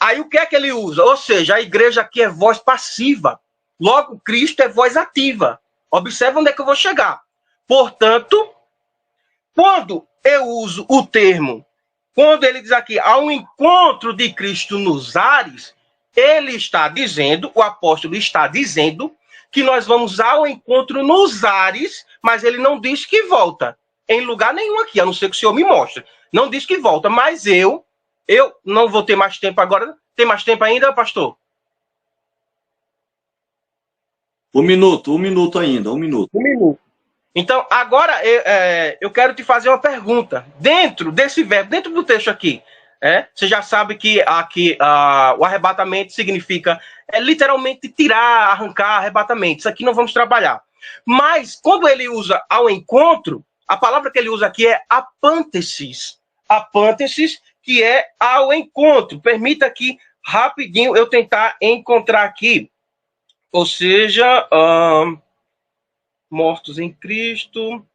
Aí, o que é que ele usa? Ou seja, a igreja aqui é voz passiva. Logo, Cristo é voz ativa. Observa onde é que eu vou chegar. Portanto, quando eu uso o termo, quando ele diz aqui, ao encontro de Cristo nos ares, ele está dizendo, o apóstolo está dizendo, que nós vamos ao encontro nos ares, mas ele não diz que volta em lugar nenhum aqui, a não ser que o senhor me mostre. Não diz que volta, mas eu não vou ter mais tempo agora. Tem mais tempo ainda, pastor? Um minuto ainda, um minuto. Então, agora eu quero te fazer uma pergunta. Dentro desse verbo, dentro do texto aqui, você já sabe que aqui o arrebatamento significa literalmente tirar, arrancar, arrebatamento. Isso aqui não vamos trabalhar. Mas, quando ele usa ao encontro, a palavra que ele usa aqui é apântesis. Apântesis, que é ao encontro. Permita aqui, rapidinho, eu tentar encontrar aqui. Ou seja, mortos em Cristo.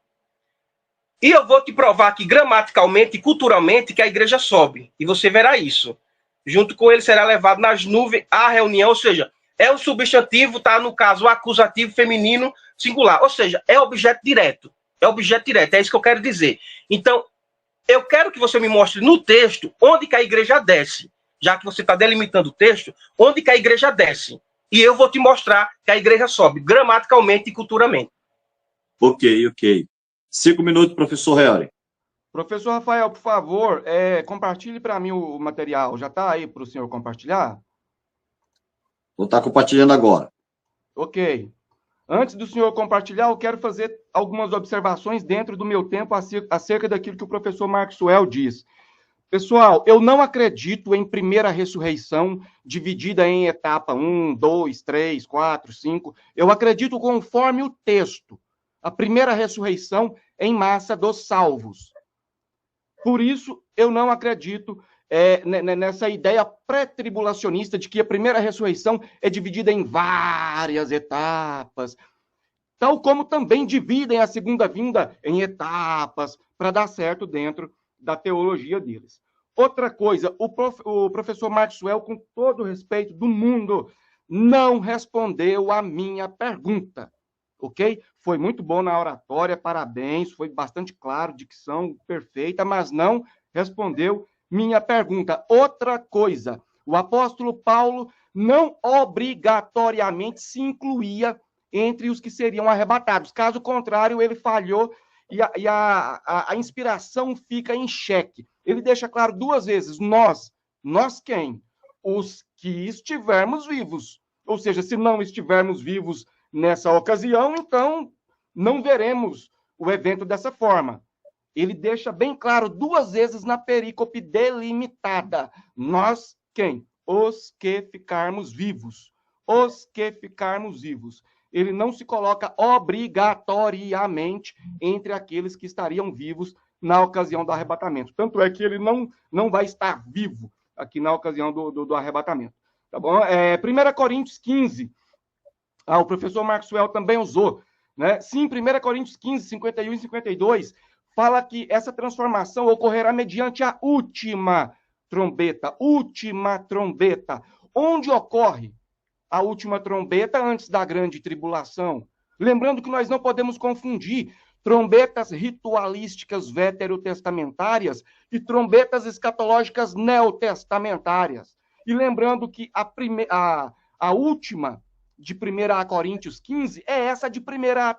E eu vou te provar aqui, gramaticalmente e culturalmente, que a igreja sobe. E você verá isso. Junto com ele será levado nas nuvens à reunião. Ou seja, é o substantivo, tá? No caso, o acusativo feminino singular. Ou seja, é objeto direto. É objeto direto. É isso que eu quero dizer. Então, eu quero que você me mostre no texto onde que a igreja desce. Já que você está delimitando o texto, onde que a igreja desce. E eu vou te mostrar que a igreja sobe, gramaticalmente e culturalmente. Ok. 5 minutos, professor Heori. Professor Rafael, por favor, compartilhe para mim o material. Já está aí para o senhor compartilhar? Vou estar compartilhando agora. Ok. Antes do senhor compartilhar, eu quero fazer algumas observações dentro do meu tempo acerca daquilo que o professor Maxwell diz. Pessoal, eu não acredito em primeira ressurreição dividida em etapa 1, 2, 3, 4, 5. Eu acredito conforme o texto. A primeira ressurreição em massa dos salvos. Por isso, eu não acredito nessa ideia pré-tribulacionista de que a primeira ressurreição é dividida em várias etapas, tal como também dividem a segunda vinda em etapas, para dar certo dentro da teologia deles. Outra coisa, o professor Maxwell, com todo o respeito do mundo, não respondeu a minha pergunta. Ok? Foi muito bom na oratória, parabéns, foi bastante claro, dicção perfeita, mas não respondeu minha pergunta. Outra coisa, o apóstolo Paulo não obrigatoriamente se incluía entre os que seriam arrebatados. Caso contrário, ele falhou e a inspiração fica em xeque. Ele deixa claro duas vezes, nós quem? Os que estivermos vivos. Ou seja, se não estivermos vivos nessa ocasião, então não veremos o evento dessa forma. Ele deixa bem claro duas vezes na perícope delimitada. Nós quem? Os que ficarmos vivos. Os que ficarmos vivos. Ele não se coloca obrigatoriamente entre aqueles que estariam vivos na ocasião do arrebatamento. Tanto é que ele não vai estar vivo aqui na ocasião do arrebatamento. Tá bom? 1 Coríntios 15, o professor Maxwell também usou. Né? Sim, 1 Coríntios 15, 51 e 52, fala que essa transformação ocorrerá mediante a última trombeta. Última trombeta. Onde ocorre a última trombeta antes da grande tribulação? Lembrando que nós não podemos confundir trombetas ritualísticas veterotestamentárias e trombetas escatológicas neotestamentárias. E lembrando que a última de 1 Coríntios 15 é essa de 1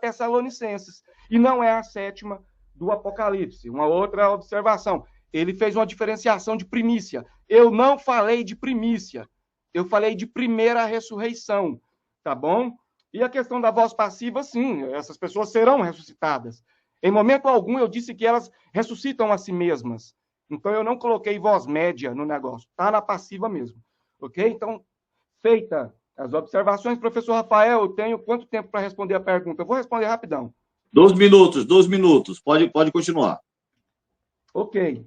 Tessalonicenses, e não é a sétima do Apocalipse. Uma outra observação, ele fez uma diferenciação de primícia. Eu não falei de primícia, eu falei de primeira ressurreição, tá bom? E a questão da voz passiva, sim, essas pessoas serão ressuscitadas. Em momento algum eu disse que elas ressuscitam a si mesmas. Então eu não coloquei voz média no negócio, tá na passiva mesmo. Ok? Então, feita as observações, professor Rafael, eu tenho quanto tempo para responder a pergunta? Eu vou responder rapidão. 2 minutos. Pode continuar. Ok.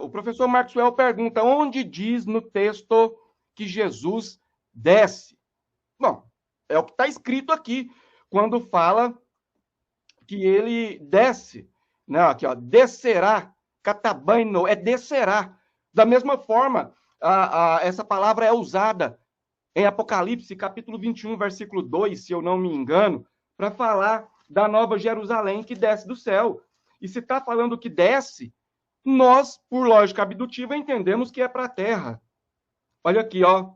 O professor Maxwell pergunta, onde diz no texto que Jesus desce? Bom, é o que está escrito aqui, quando fala que ele desce, né? Aqui, ó, descerá, catabaino, descerá. Da mesma forma, essa palavra é usada em Apocalipse, capítulo 21, versículo 2, se eu não me engano, para falar da Nova Jerusalém que desce do céu. E se está falando que desce, nós, por lógica abdutiva, entendemos que é para a terra. Olha aqui, ó.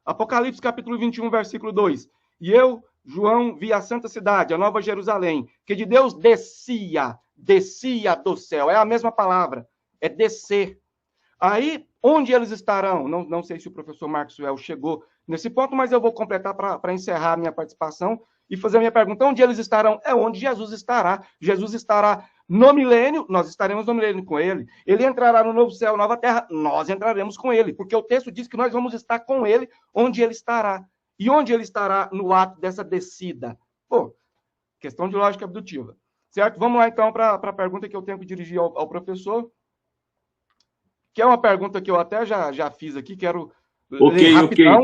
Apocalipse, capítulo 21, versículo 2. E eu, João, vi a santa cidade, a Nova Jerusalém, que de Deus descia do céu. É a mesma palavra, é descer. Aí, onde eles estarão? Não sei se o professor Maxwell chegou nesse ponto, mas eu vou completar para encerrar a minha participação e fazer a minha pergunta. Onde eles estarão? É onde Jesus estará. Jesus estará no milênio, nós estaremos no milênio com ele. Ele entrará no novo céu, nova terra, nós entraremos com ele, porque o texto diz que nós vamos estar com ele onde ele estará. E onde ele estará no ato dessa descida? Pô, questão de lógica abdutiva. Certo? Vamos lá, então, para a pergunta que eu tenho que dirigir ao professor, que é uma pergunta que eu até já fiz aqui, quero ler rapidão.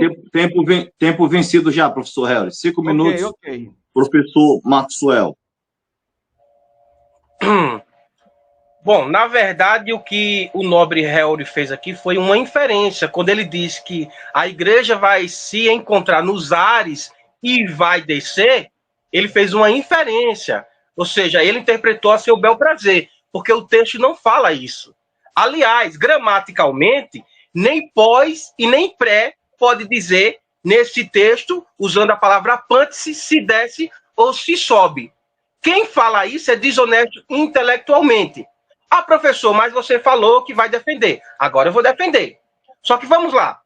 Tempo vencido já, professor Harris. 5 minutos, ok. Professor Maxwell. Bom, na verdade, o que o nobre Helry fez aqui foi uma inferência, quando ele diz que a igreja vai se encontrar nos ares e vai descer, ele fez uma inferência, ou seja, ele interpretou a seu bel prazer, porque o texto não fala isso. Aliás, gramaticalmente, nem pós e nem pré pode dizer nesse texto, usando a palavra pante-se, se desce ou se sobe. Quem fala isso é desonesto intelectualmente. Ah, professor, mas você falou que vai defender. Agora eu vou defender. Só que vamos lá.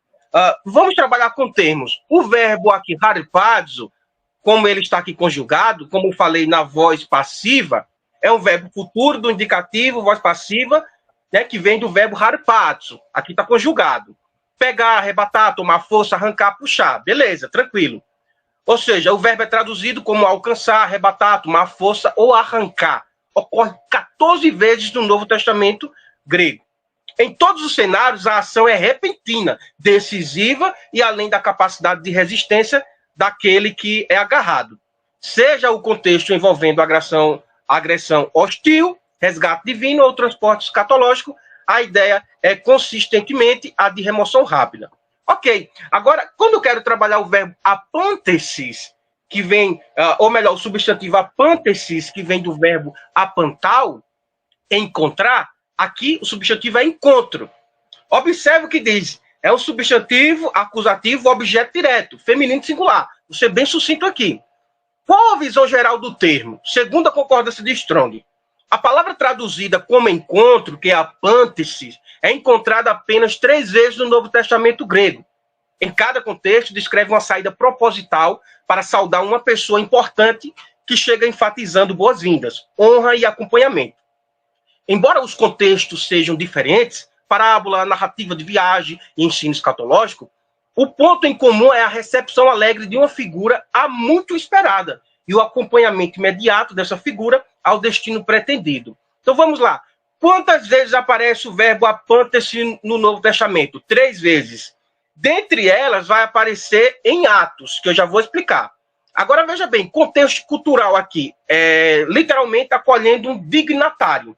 Vamos trabalhar com termos. O verbo aqui, harpazo, como ele está aqui conjugado, como eu falei na voz passiva, é um verbo futuro do indicativo, voz passiva, né, que vem do verbo harpazo. Aqui está conjugado. Pegar, arrebatar, tomar força, arrancar, puxar. Beleza, tranquilo. Ou seja, o verbo é traduzido como alcançar, arrebatar, tomar força ou arrancar. Ocorre 14 vezes no Novo Testamento grego. Em todos os cenários, a ação é repentina, decisiva e além da capacidade de resistência daquele que é agarrado. Seja o contexto envolvendo agressão hostil, resgate divino ou transporte escatológico, a ideia é consistentemente a de remoção rápida. Ok, agora, quando eu quero trabalhar o verbo apântesis, que vem, ou melhor, o substantivo apântesis, que vem do verbo apantal, encontrar, aqui o substantivo é encontro. Observe o que diz, É um substantivo acusativo, objeto direto, feminino singular. Vou ser bem sucinto aqui. Qual a visão geral do termo? Segundo a concordância de Strong, a palavra traduzida como encontro, que é a pântesis, é encontrada apenas 3 vezes no Novo Testamento grego. Em cada contexto, descreve uma saída proposital para saudar uma pessoa importante que chega enfatizando boas-vindas, honra e acompanhamento. Embora os contextos sejam diferentes, parábola, narrativa de viagem e ensino escatológico, o ponto em comum é a recepção alegre de uma figura há muito esperada e o acompanhamento imediato dessa figura ao destino pretendido. Então vamos lá. Quantas vezes aparece o verbo apante-se no Novo Testamento? 3 vezes. Dentre elas vai aparecer em Atos, que eu já vou explicar. Agora veja bem, contexto cultural aqui, literalmente acolhendo um dignatário.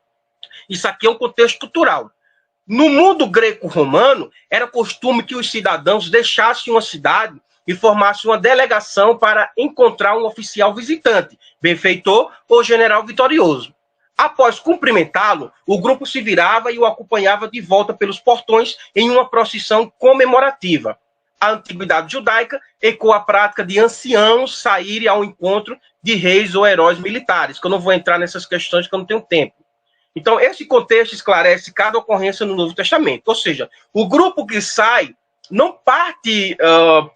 Isso aqui é um contexto cultural. No mundo greco-romano, era costume que os cidadãos deixassem uma cidade e formassem uma delegação para encontrar um oficial visitante, benfeitor ou general vitorioso. Após cumprimentá-lo, o grupo se virava e o acompanhava de volta pelos portões em uma procissão comemorativa. A antiguidade judaica ecoa a prática de anciãos saírem ao encontro de reis ou heróis militares, que eu não vou entrar nessas questões porque eu não tenho tempo. Então, esse contexto esclarece cada ocorrência no Novo Testamento. Ou seja, o grupo que sai não parte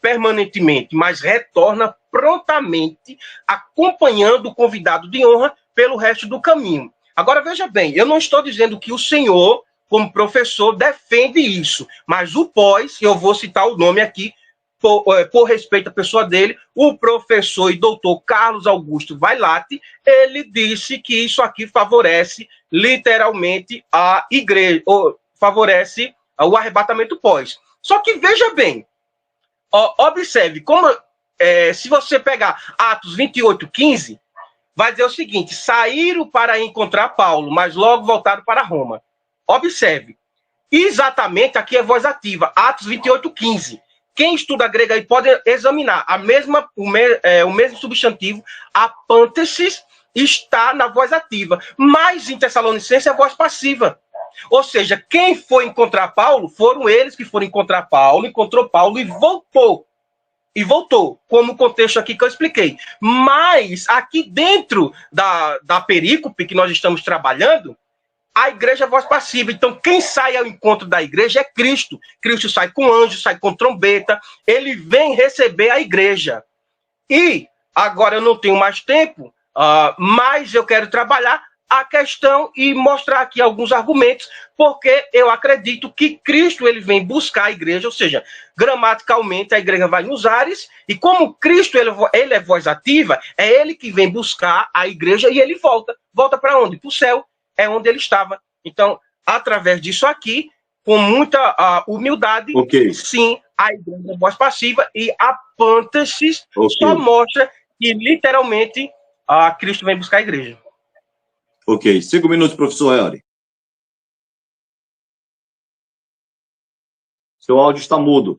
permanentemente, mas retorna prontamente, acompanhando o convidado de honra pelo resto do caminho. Agora, veja bem, eu não estou dizendo que o senhor, como professor, defende isso, mas o pós, eu vou citar o nome aqui, por respeito à pessoa dele, o professor e doutor Carlos Augusto Vailate, ele disse que isso aqui favorece literalmente a igreja, ou favorece o arrebatamento pós. Só que veja bem, observe, como se você pegar Atos 28:15, vai dizer o seguinte: saíram para encontrar Paulo, mas logo voltaram para Roma. Observe, exatamente aqui é voz ativa, Atos 28:15. Quem estuda grego aí pode examinar. O mesmo substantivo, apântesis, está na voz ativa. Mas em Tessalonicense é a voz passiva. Ou seja, quem foi encontrar Paulo, foram eles que foram encontrar Paulo, encontrou Paulo e voltou. E voltou, como o contexto aqui que eu expliquei. Mas aqui dentro da perícope que nós estamos trabalhando, a igreja é voz passiva. Então, quem sai ao encontro da igreja é Cristo. Cristo sai com anjo, sai com trombeta. Ele vem receber a igreja. E, agora eu não tenho mais tempo, mas eu quero trabalhar a questão e mostrar aqui alguns argumentos, porque eu acredito que Cristo ele vem buscar a igreja, ou seja, gramaticalmente a igreja vai nos ares, e como Cristo ele é voz ativa, é ele que vem buscar a igreja e ele volta. Volta para onde? Para o céu. É onde ele estava. Então, através disso aqui, com muita humildade, sim, a igreja é voz passiva e a pântesis só mostra que, literalmente, Cristo vem buscar a igreja. Ok. 5 minutos, professor Helder. Seu áudio está mudo.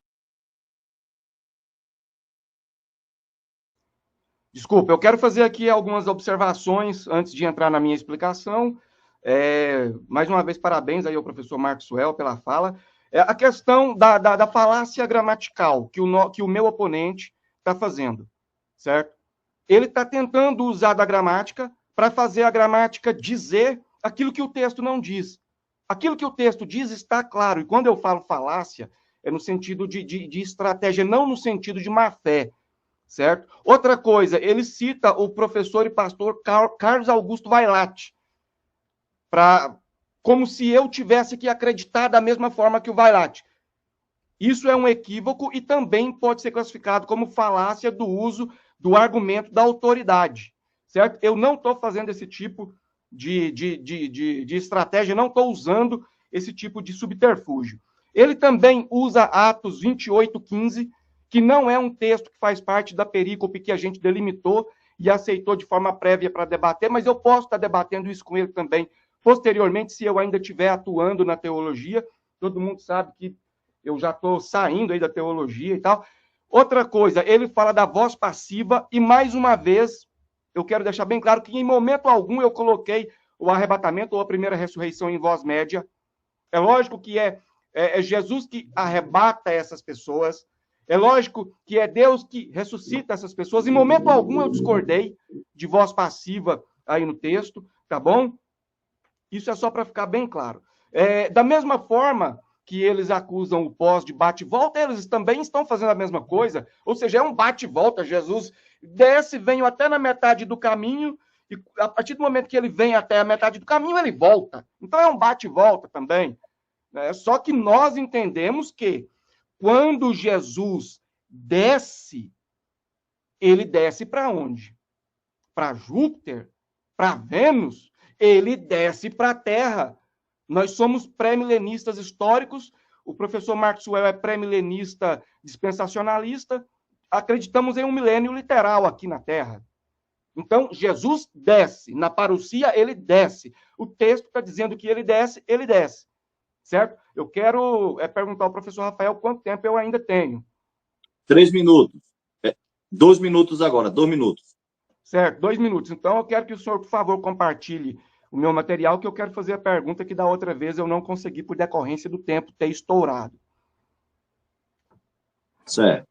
Desculpa, eu quero fazer aqui algumas observações antes de entrar na minha explicação. Mais uma vez, parabéns aí ao professor Maxwell pela fala. A questão da falácia gramatical que o meu oponente está fazendo, certo? Ele está tentando usar da gramática para fazer a gramática dizer aquilo que o texto não diz. Aquilo que o texto diz está claro. E quando eu falo falácia, é no sentido de estratégia, não no sentido de má-fé, certo? Outra coisa, ele cita o professor e pastor Carlos Augusto Vailate, como se eu tivesse que acreditar da mesma forma que o Vailate. Isso é um equívoco e também pode ser classificado como falácia do uso do argumento da autoridade, certo? Eu não estou fazendo esse tipo de estratégia, não estou usando esse tipo de subterfúgio. Ele também usa Atos 28:15, que não é um texto que faz parte da perícope que a gente delimitou e aceitou de forma prévia para debater, mas eu posso estar debatendo isso com ele também posteriormente, se eu ainda estiver atuando na teologia. Todo mundo sabe que eu já estou saindo aí da teologia e tal. Outra coisa, ele fala da voz passiva e, mais uma vez, eu quero deixar bem claro que em momento algum eu coloquei o arrebatamento ou a primeira ressurreição em voz média. É lógico que é Jesus que arrebata essas pessoas. É lógico que é Deus que ressuscita essas pessoas. Em momento algum eu discordei de voz passiva aí no texto, tá bom? Isso é só para ficar bem claro. Da mesma forma que eles acusam o pós de bate-volta, eles também estão fazendo a mesma coisa. Ou seja, é um bate-volta. Jesus desce, vem até na metade do caminho, e a partir do momento que ele vem até a metade do caminho, ele volta. Então é um bate-volta também. Só que nós entendemos que quando Jesus desce, ele desce para onde? Para Júpiter? Para Vênus? Ele desce para a Terra. Nós somos pré-milenistas históricos, o professor Maxwell é pré-milenista dispensacionalista, acreditamos em um milênio literal aqui na Terra. Então, Jesus desce, na parousia ele desce. O texto está dizendo que ele desce, certo? Eu quero perguntar ao professor Rafael quanto tempo eu ainda tenho. 3 minutos. 2 minutos agora, 2 minutos. Certo, 2 minutos. Então, eu quero que o senhor, por favor, compartilhe o meu material, que eu quero fazer a pergunta que da outra vez eu não consegui por decorrência do tempo ter estourado. Certo.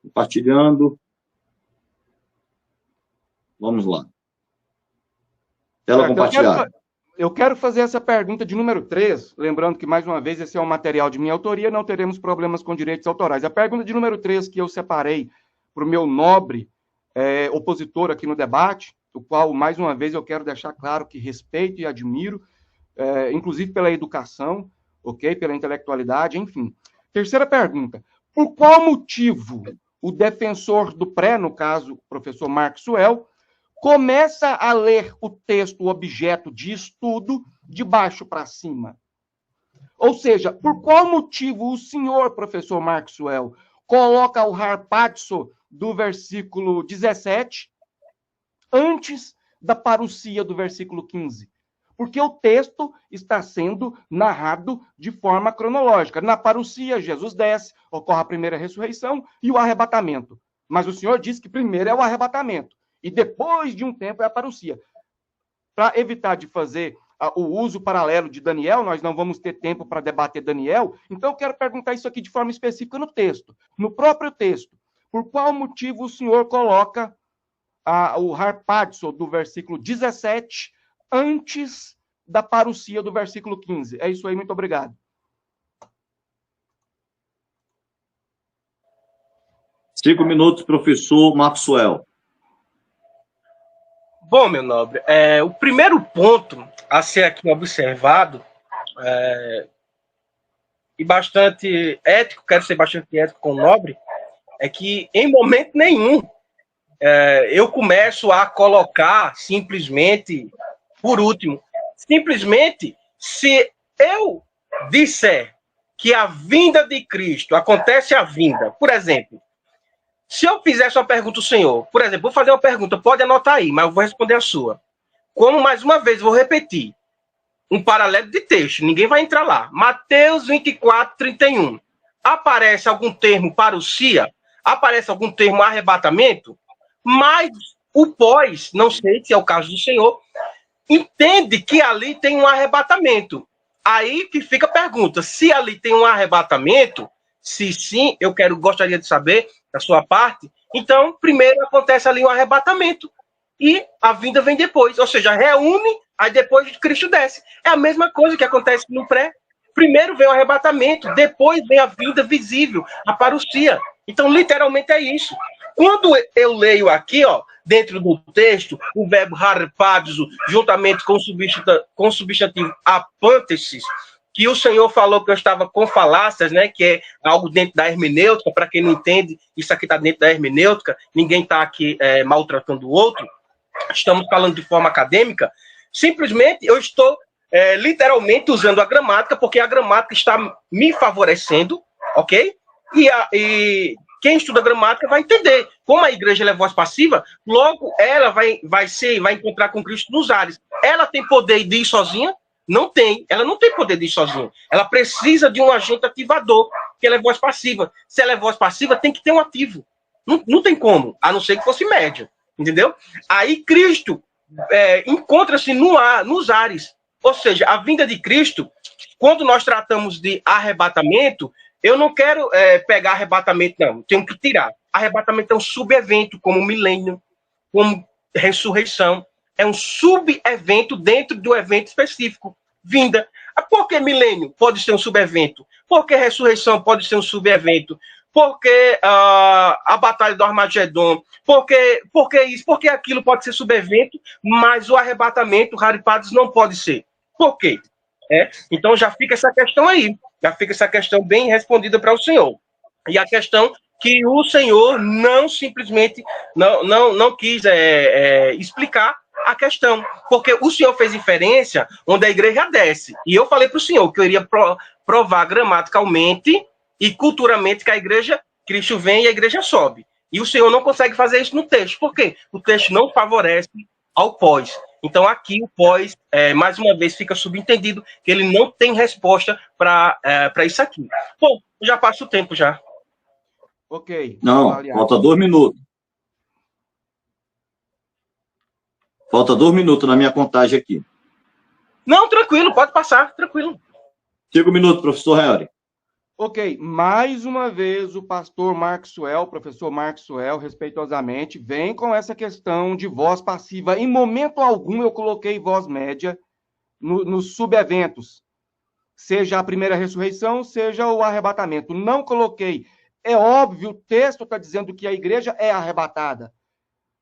Compartilhando. Vamos lá. Tela compartilhada. Eu quero fazer essa pergunta de número 3, lembrando que, mais uma vez, esse é um material de minha autoria, não teremos problemas com direitos autorais. A pergunta de número 3 que eu separei para o meu nobre opositor aqui no debate, o qual, mais uma vez, eu quero deixar claro que respeito e admiro, inclusive pela educação, ok? Pela intelectualidade, enfim. Terceira pergunta. Por qual motivo o defensor do pré, no caso, o professor Maxwell, começa a ler o texto, o objeto de estudo, de baixo para cima? Ou seja, por qual motivo o senhor, professor Maxwell, coloca o harpazo do versículo 17 antes da parousia do versículo 15? Porque o texto está sendo narrado de forma cronológica. Na parousia, Jesus desce, ocorre a primeira ressurreição e o arrebatamento. Mas o senhor diz que primeiro é o arrebatamento. E depois de um tempo é a parousia. Para evitar de fazer o uso paralelo de Daniel, nós não vamos ter tempo para debater Daniel, então eu quero perguntar isso aqui de forma específica no texto. No próprio texto, por qual motivo o senhor coloca o harpazo do versículo 17 antes da parousia do versículo 15? É isso aí, muito obrigado. Cinco minutos, professor Maxwell. Bom, meu nobre, o primeiro ponto a ser aqui observado, e bastante ético, quero ser bastante ético com o nobre, é que em momento nenhum eu começo a colocar simplesmente, por último, simplesmente se eu disser que a vinda de Cristo acontece a vinda, por exemplo, se eu fizesse uma pergunta ao senhor, por exemplo, vou fazer uma pergunta, pode anotar aí, mas eu vou responder a sua. Como, mais uma vez, vou repetir, um paralelo de texto, ninguém vai entrar lá. Mateus 24, 31. Aparece algum termo parousia? Aparece algum termo arrebatamento? Mas o pós, não sei se é o caso do senhor, entende que ali tem um arrebatamento. Aí que fica a pergunta, se ali tem um arrebatamento, se sim, gostaria de saber da sua parte. Então, primeiro acontece ali um arrebatamento e a vinda vem depois, ou seja, reúne, aí depois Cristo desce. É a mesma coisa que acontece no pré. Primeiro vem o arrebatamento, depois vem a vinda visível, a parousia. Então, literalmente é isso. Quando eu leio aqui, dentro do texto, o verbo harpazo, juntamente com o substantivo apântesis, que o senhor falou que eu estava com falácias, né, que é algo dentro da hermenêutica. Para quem não entende, isso aqui está dentro da hermenêutica, ninguém está aqui maltratando o outro, estamos falando de forma acadêmica. Simplesmente eu estou literalmente usando a gramática, porque a gramática está me favorecendo, ok? E quem estuda gramática vai entender. Como a igreja é voz passiva, logo ela vai encontrar com Cristo nos ares. Ela tem poder de ir sozinha? Não tem. Ela não tem poder de ir sozinha. Ela precisa de um agente ativador, que ela é voz passiva. Se ela é voz passiva, tem que ter um ativo. Não tem como, a não ser que fosse médio. Entendeu? Aí Cristo encontra-se nos ares. Ou seja, a vinda de Cristo, quando nós tratamos de arrebatamento, eu não quero pegar arrebatamento, não. Tenho que tirar. Arrebatamento é um subevento, como milênio, como ressurreição. É um subevento dentro do evento específico. Vinda. Por que milênio pode ser um subevento? Por que ressurreição pode ser um subevento? Por que a Batalha do Armagedon? Por que isso? Por que aquilo pode ser subevento, mas o arrebatamento, Haripados, não pode ser? Por quê? Então já fica essa questão aí. Já fica essa questão bem respondida para o senhor. E a questão que o senhor não simplesmente não quis explicar a questão, porque o senhor fez inferência onde a igreja desce, e eu falei para o senhor que eu iria provar gramaticalmente e culturalmente que a igreja, Cristo vem e a igreja sobe, e o senhor não consegue fazer isso no texto, por quê? O texto não favorece ao pós, então aqui o pós, mais uma vez, fica subentendido que ele não tem resposta para isso aqui. Bom, já passa o tempo já. Ok. Não, falta 2 minutos. Falta 2 minutos na minha contagem aqui. Não, tranquilo, pode passar, tranquilo. 5 minutos, professor Henry. Ok, mais uma vez o pastor Maxwell, professor Maxwell, respeitosamente, vem com essa questão de voz passiva. Em momento algum eu coloquei voz média nos subeventos, seja a primeira ressurreição, seja o arrebatamento. Não coloquei. É óbvio, o texto está dizendo que a igreja é arrebatada.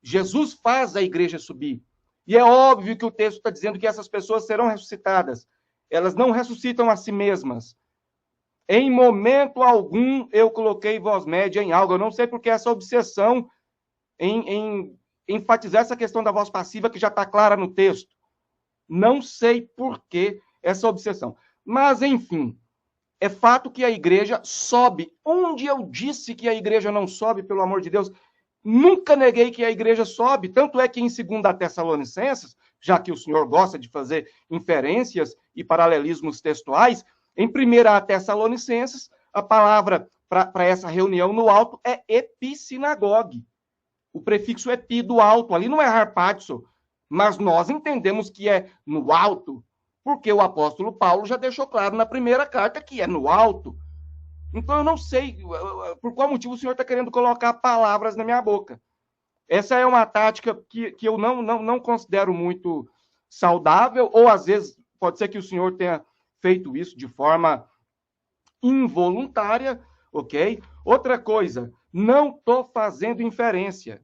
Jesus faz a igreja subir. E é óbvio que o texto está dizendo que essas pessoas serão ressuscitadas. Elas não ressuscitam a si mesmas. Em momento algum, eu coloquei voz média em algo. Eu não sei porque essa obsessão em enfatizar essa questão da voz passiva, que já está clara no texto. Não sei por que essa obsessão. Mas, enfim, é fato que a igreja sobe. Onde eu disse que a igreja não sobe, pelo amor de Deus? Nunca neguei que a igreja sobe, tanto é que em 2 Tessalonicenses, já que o senhor gosta de fazer inferências e paralelismos textuais, em 1 Tessalonicenses, a palavra para essa reunião no alto é epissinagogue. O prefixo epi do alto, ali não é harpatzo, mas nós entendemos que é no alto, porque o apóstolo Paulo já deixou claro na primeira carta que é no alto. Então, eu não sei por qual motivo o senhor está querendo colocar palavras na minha boca. Essa é uma tática que eu não considero muito saudável, ou às vezes pode ser que o senhor tenha feito isso de forma involuntária, ok? Outra coisa, não estou fazendo inferência.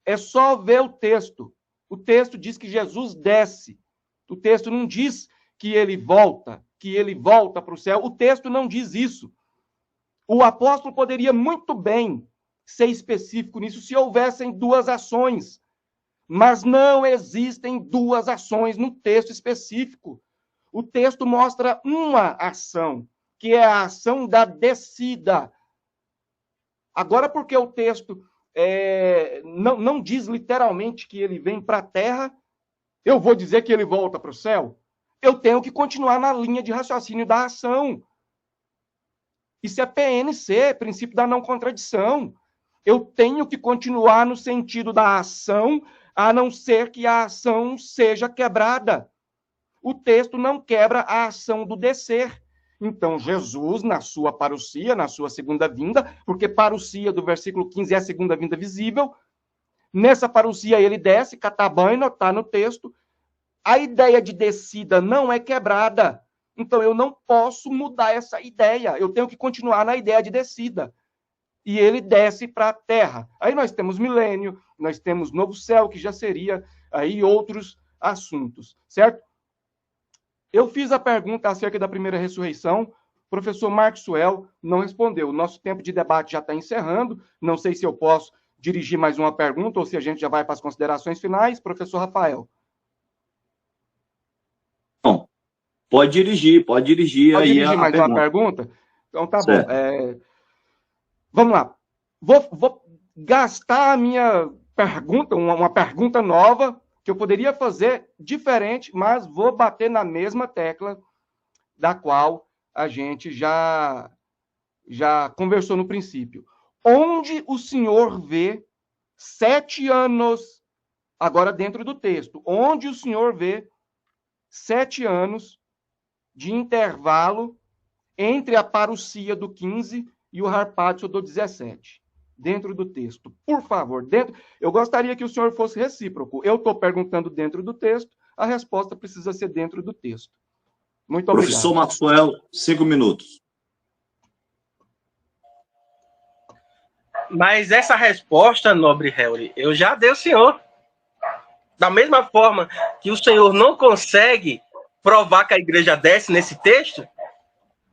É só ver o texto. O texto diz que Jesus desce. O texto não diz que ele volta para o céu. O texto não diz isso. O apóstolo poderia muito bem ser específico nisso se houvessem 2 ações. Mas não existem 2 ações no texto específico. O texto mostra uma ação, que é a ação da descida. Agora, porque o texto não diz literalmente que ele vem para a terra, eu vou dizer que ele volta para o céu? Eu tenho que continuar na linha de raciocínio da ação. Isso é PNC, princípio da não contradição. Eu tenho que continuar no sentido da ação, a não ser que a ação seja quebrada. O texto não quebra a ação do descer. Então, Jesus, na sua parousia, na sua segunda vinda, porque parousia do versículo 15 é a segunda vinda visível, nessa parousia ele desce, catabaina, está no texto. A ideia de descida não é quebrada. Então, eu não posso mudar essa ideia. Eu tenho que continuar na ideia de descida. E ele desce para a terra. Aí nós temos milênio, nós temos novo céu, que já seria aí outros assuntos, certo? Eu fiz a pergunta acerca da primeira ressurreição, o professor Maxwell não respondeu. O nosso tempo de debate já está encerrando, não sei se eu posso dirigir mais uma pergunta ou se a gente já vai para as considerações finais. Professor Rafael. Bom, pode dirigir Pode aí dirigir mais pergunta. uma pergunta? Então tá Certo. bom. Vamos lá. Vou gastar a minha pergunta, uma pergunta nova, que eu poderia fazer diferente, mas vou bater na mesma tecla da qual a gente já conversou no princípio. Onde o senhor vê 7 anos, agora dentro do texto, onde o senhor vê 7 anos de intervalo entre a parousia do 15 e o harpátio do 17, dentro do texto. Por favor, eu gostaria que o senhor fosse recíproco. Eu estou perguntando dentro do texto, a resposta precisa ser dentro do texto. Muito obrigado. Professor Maxwell, 5 minutos. Mas essa resposta, nobre Helry, eu já dei ao senhor. Da mesma forma que o senhor não consegue provar que a igreja desce nesse texto,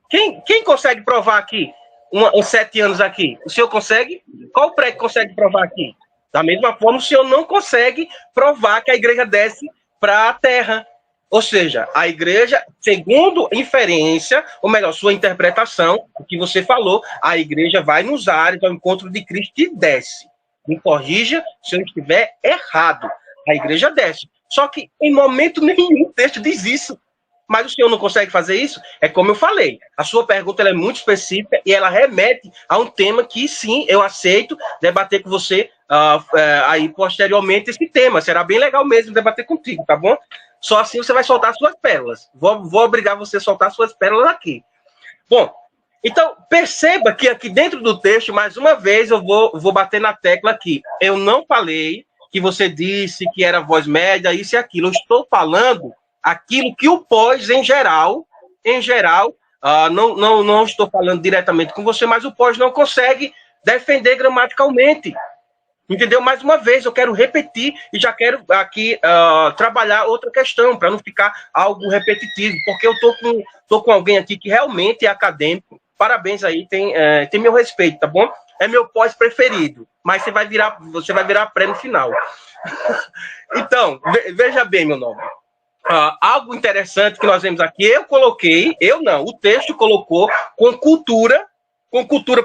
quem consegue provar aqui? Uns 7 anos aqui. O senhor consegue? Qual pré que consegue provar aqui? Da mesma forma, o senhor não consegue provar que a igreja desce para a terra. Ou seja, a igreja, segundo inferência, ou melhor, sua interpretação, o que você falou, a igreja vai nos ares ao encontro de Cristo e desce. Me corrija se eu estiver errado. A igreja desce. Só que em momento nenhum o texto diz isso. Mas o senhor não consegue fazer isso? É como eu falei. A sua pergunta ela é muito específica e ela remete a um tema que, sim, eu aceito debater com você aí posteriormente esse tema. Será bem legal mesmo debater contigo, tá bom? Só assim você vai soltar suas pérolas. Vou obrigar você a soltar suas pérolas aqui. Bom, então perceba que aqui dentro do texto, mais uma vez, eu vou bater na tecla aqui. Eu não falei que você disse que era voz média, isso e aquilo. Eu estou falando aquilo que o pós, em geral, não estou falando diretamente com você, mas o pós não consegue defender gramaticalmente. Entendeu? Mais uma vez, eu quero repetir e já quero aqui trabalhar outra questão, para não ficar algo repetitivo, porque eu tô com alguém aqui que realmente é acadêmico. Parabéns aí, tem meu respeito, tá bom? É meu pós preferido, mas você vai virar pré no final. Então, veja bem, meu nome. Algo interessante que nós vemos aqui, o texto colocou com cultura,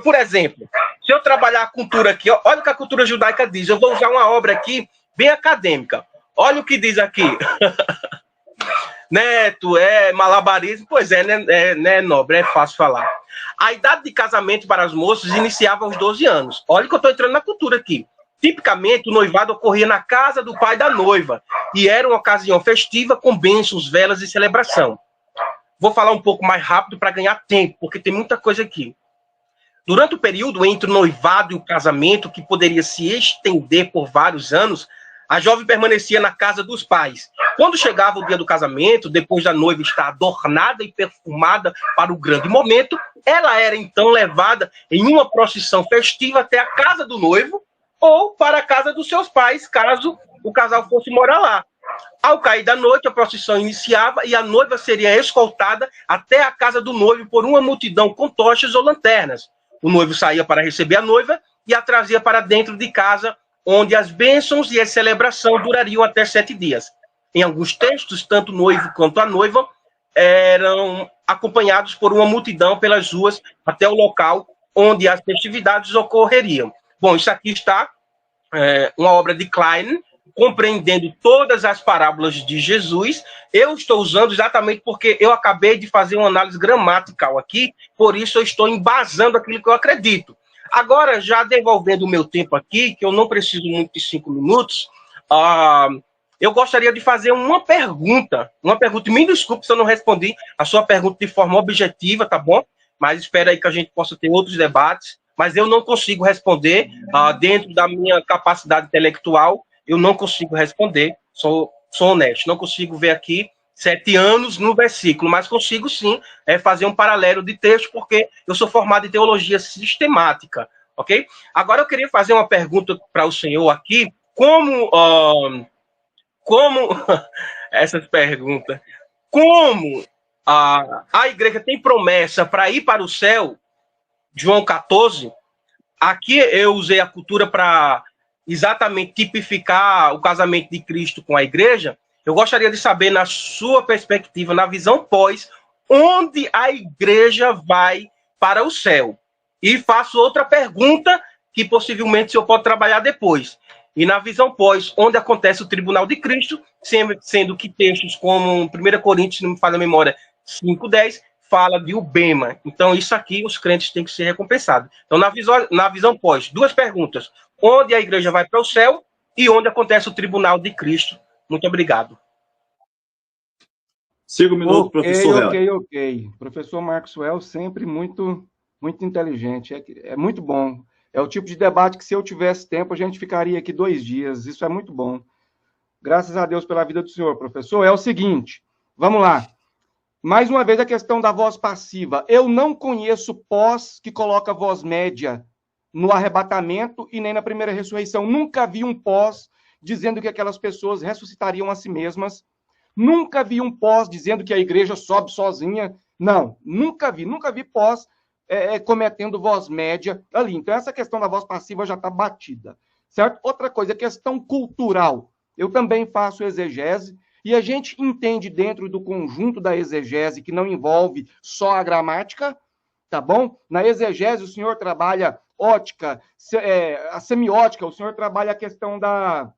por exemplo. Se eu trabalhar a cultura aqui, olha o que a cultura judaica diz. Eu vou usar uma obra aqui bem acadêmica. Olha o que diz aqui. Neto, malabarismo. Pois né, nobre, é fácil falar. A idade de casamento para as moças iniciava aos 12 anos. Olha que eu estou entrando na cultura aqui. Tipicamente, o noivado ocorria na casa do pai da noiva e era uma ocasião festiva com bênçãos, velas e celebração. Vou falar um pouco mais rápido para ganhar tempo, porque tem muita coisa aqui. Durante o período entre o noivado e o casamento, que poderia se estender por vários anos, a jovem permanecia na casa dos pais. Quando chegava o dia do casamento, depois da noiva estar adornada e perfumada para o grande momento, ela era então levada em uma procissão festiva até a casa do noivo, ou para a casa dos seus pais, caso o casal fosse morar lá. Ao cair da noite, a procissão iniciava e a noiva seria escoltada até a casa do noivo por uma multidão com tochas ou lanternas. O noivo saía para receber a noiva e a trazia para dentro de casa, onde as bênçãos e a celebração durariam até 7 dias. Em alguns textos, tanto o noivo quanto a noiva eram acompanhados por uma multidão pelas ruas até o local onde as festividades ocorreriam. Bom, isso aqui está uma obra de Klein, compreendendo todas as parábolas de Jesus. Eu estou usando exatamente porque eu acabei de fazer uma análise gramatical aqui, por isso eu estou embasando aquilo que eu acredito. Agora, já devolvendo o meu tempo aqui, que eu não preciso muito de 5 minutos, eu gostaria de fazer uma pergunta. Me desculpe se eu não respondi a sua pergunta de forma objetiva, tá bom? Mas espera aí que a gente possa ter outros debates. Mas eu não consigo responder dentro da minha capacidade intelectual. Eu não consigo responder, sou honesto. Não consigo ver aqui 7 anos no versículo, mas consigo sim fazer um paralelo de texto, porque eu sou formado em teologia sistemática, ok? Agora eu queria fazer uma pergunta para o senhor aqui, como essas perguntas, como a igreja tem promessa para ir para o céu, João 14, aqui eu usei a cultura para exatamente tipificar o casamento de Cristo com a igreja. Eu gostaria de saber, na sua perspectiva, na visão pós, onde a igreja vai para o céu. E faço outra pergunta, que possivelmente o senhor pode trabalhar depois. E na visão pós, onde acontece o tribunal de Cristo, sendo que textos como 1 Coríntios, se não me falha a memória, 5:10, fala de Ubema. Então, isso aqui, os crentes têm que ser recompensados. Então, na visão pós, 2 perguntas. Onde a igreja vai para o céu e onde acontece o tribunal de Cristo. Muito obrigado. Siga um minuto, professor Helder. Ok. Professor Maxwell sempre muito inteligente. É muito bom. É o tipo de debate que, se eu tivesse tempo, a gente ficaria aqui 2 dias. Isso é muito bom. Graças a Deus pela vida do senhor, professor. É o seguinte, vamos lá. Mais uma vez a questão da voz passiva. Eu não conheço pós que coloca voz média no arrebatamento e nem na primeira ressurreição. Nunca vi um pós dizendo que aquelas pessoas ressuscitariam a si mesmas. Nunca vi um pós dizendo que a igreja sobe sozinha. Não, nunca vi pós cometendo voz média ali. Então, essa questão da voz passiva já está batida, certo? Outra coisa, questão cultural. Eu também faço exegese, e a gente entende dentro do conjunto da exegese, que não envolve só a gramática, tá bom? Na exegese, o senhor trabalha ótica, a semiótica, o senhor trabalha a questão da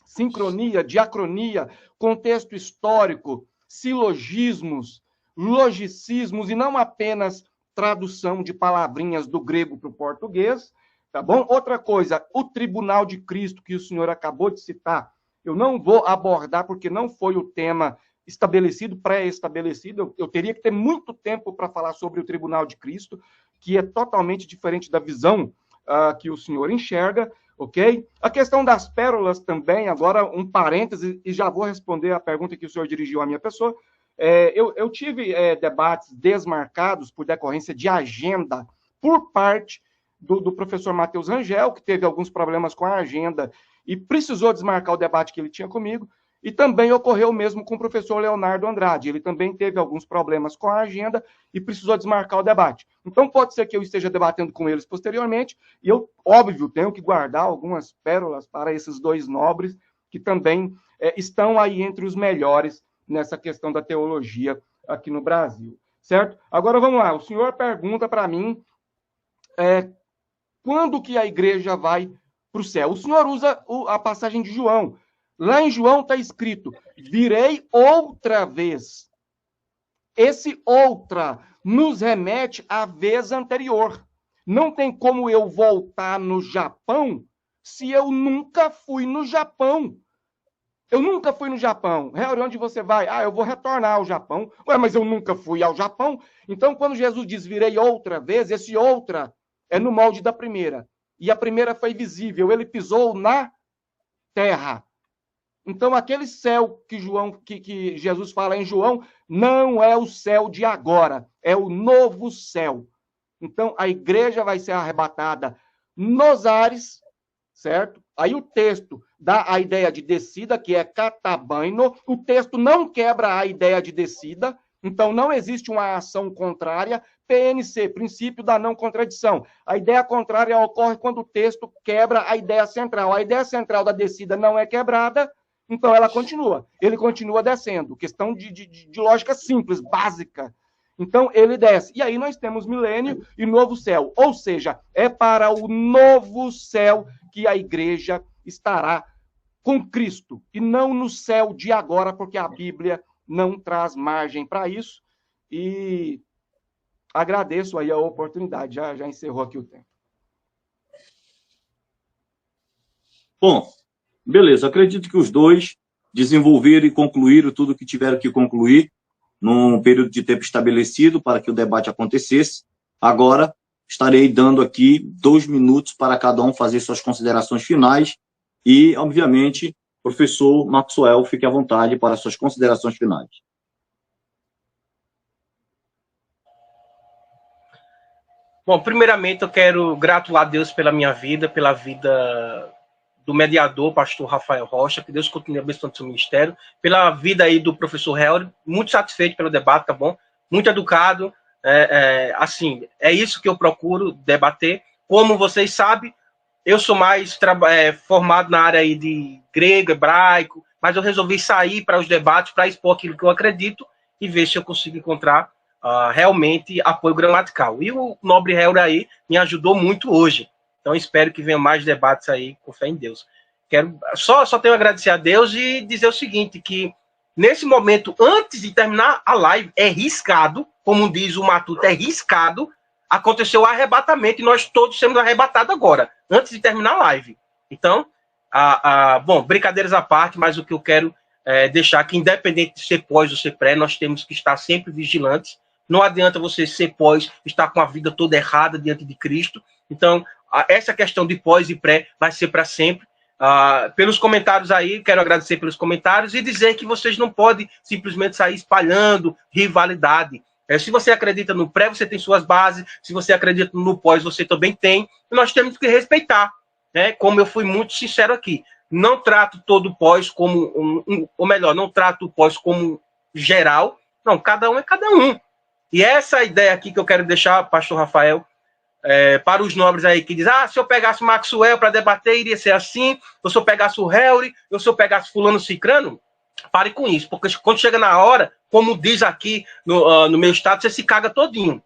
sincronia, diacronia, contexto histórico, silogismos, logicismos, e não apenas tradução de palavrinhas do grego para o português, tá bom? Outra coisa, o Tribunal de Cristo, que o senhor acabou de citar, eu não vou abordar porque não foi o tema estabelecido, pré-estabelecido. Eu teria que ter muito tempo para falar sobre o Tribunal de Cristo, que é totalmente diferente da visão que o senhor enxerga, ok? A questão das pérolas também, agora um parêntese, e já vou responder a pergunta que o senhor dirigiu à minha pessoa. Eu tive debates desmarcados por decorrência de agenda por parte do professor Matheus Rangel, que teve alguns problemas com a agenda e precisou desmarcar o debate que ele tinha comigo, e também ocorreu o mesmo com o professor Leonardo Andrade. Ele também teve alguns problemas com a agenda e precisou desmarcar o debate. Então, pode ser que eu esteja debatendo com eles posteriormente, e eu, óbvio, tenho que guardar algumas pérolas para esses 2 nobres, que também estão aí entre os melhores nessa questão da teologia aqui no Brasil, certo? Agora, vamos lá. O senhor pergunta para mim quando que a igreja vai para o céu. O senhor usa a passagem de João. Lá em João está escrito, virei outra vez. Esse outra nos remete à vez anterior. Não tem como eu voltar no Japão se eu nunca fui no Japão. Eu nunca fui no Japão. Onde você vai? Eu vou retornar ao Japão. Ué, mas eu nunca fui ao Japão. Então, quando Jesus diz, virei outra vez, esse outra é no molde da primeira. E a primeira foi visível. Ele pisou na terra. Então, aquele céu que Jesus fala em João não é o céu de agora. É o novo céu. Então, a igreja vai ser arrebatada nos ares, certo? Aí o texto dá a ideia de descida, que é catabaino. O texto não quebra a ideia de descida, então não existe uma ação contrária. PNC, princípio da não contradição. A ideia contrária ocorre quando o texto quebra a ideia central. A ideia central da descida não é quebrada, então ela continua. Ele continua descendo. Questão de lógica simples, básica. Então, ele desce. E aí nós temos milênio e novo céu. Ou seja, é para o novo céu que a igreja estará com Cristo. E não no céu de agora, porque a Bíblia não traz margem para isso. E agradeço aí a oportunidade. Já encerrou aqui o tempo. Bom, beleza. Acredito que os dois desenvolveram e concluíram tudo o que tiveram que concluir num período de tempo estabelecido para que o debate acontecesse. Agora, estarei dando aqui 2 minutos para cada um fazer suas considerações finais e, obviamente, professor Maxwell, fique à vontade para suas considerações finais. Bom, primeiramente eu quero gratular a Deus pela minha vida, pela vida do mediador, pastor Rafael Rocha, que Deus continue abençoando seu ministério, pela vida aí do professor Helder, muito satisfeito pelo debate, tá bom? Muito educado, assim, é isso que eu procuro debater. Como vocês sabem, eu sou mais formado na área aí de grego, hebraico, mas eu resolvi sair para os debates, para expor aquilo que eu acredito e ver se eu consigo encontrar realmente apoio gramatical. E o nobre Helder aí me ajudou muito hoje. Então, espero que venham mais debates aí, com fé em Deus. Quero só tenho a agradecer a Deus e dizer o seguinte, que nesse momento, antes de terminar a live, é riscado, como diz o Matuto, é riscado, aconteceu o arrebatamento e nós todos sendo arrebatados agora, antes de terminar a live. Então, bom, brincadeiras à parte, mas o que eu quero deixar que, independente de ser pós ou ser pré, nós temos que estar sempre vigilantes. Não adianta você ser pós, estar com a vida toda errada diante de Cristo. Então, essa questão de pós e pré vai ser para sempre. Pelos comentários aí, quero agradecer pelos comentários e dizer que vocês não podem simplesmente sair espalhando rivalidade. Se você acredita no pré, você tem suas bases. Se você acredita no pós, você também tem. E nós temos que respeitar, né? Como eu fui muito sincero aqui. Não trato todo pós como ou melhor, não trato o pós como geral. Não, cada um é cada um. E essa ideia aqui que eu quero deixar, pastor Rafael, para os nobres aí que dizem, se eu pegasse o Maxwell para debater, iria ser assim, ou se eu pegasse o Helry, ou se eu pegasse fulano cicrano, pare com isso, porque quando chega na hora, como diz aqui no meu estado, você se caga todinho.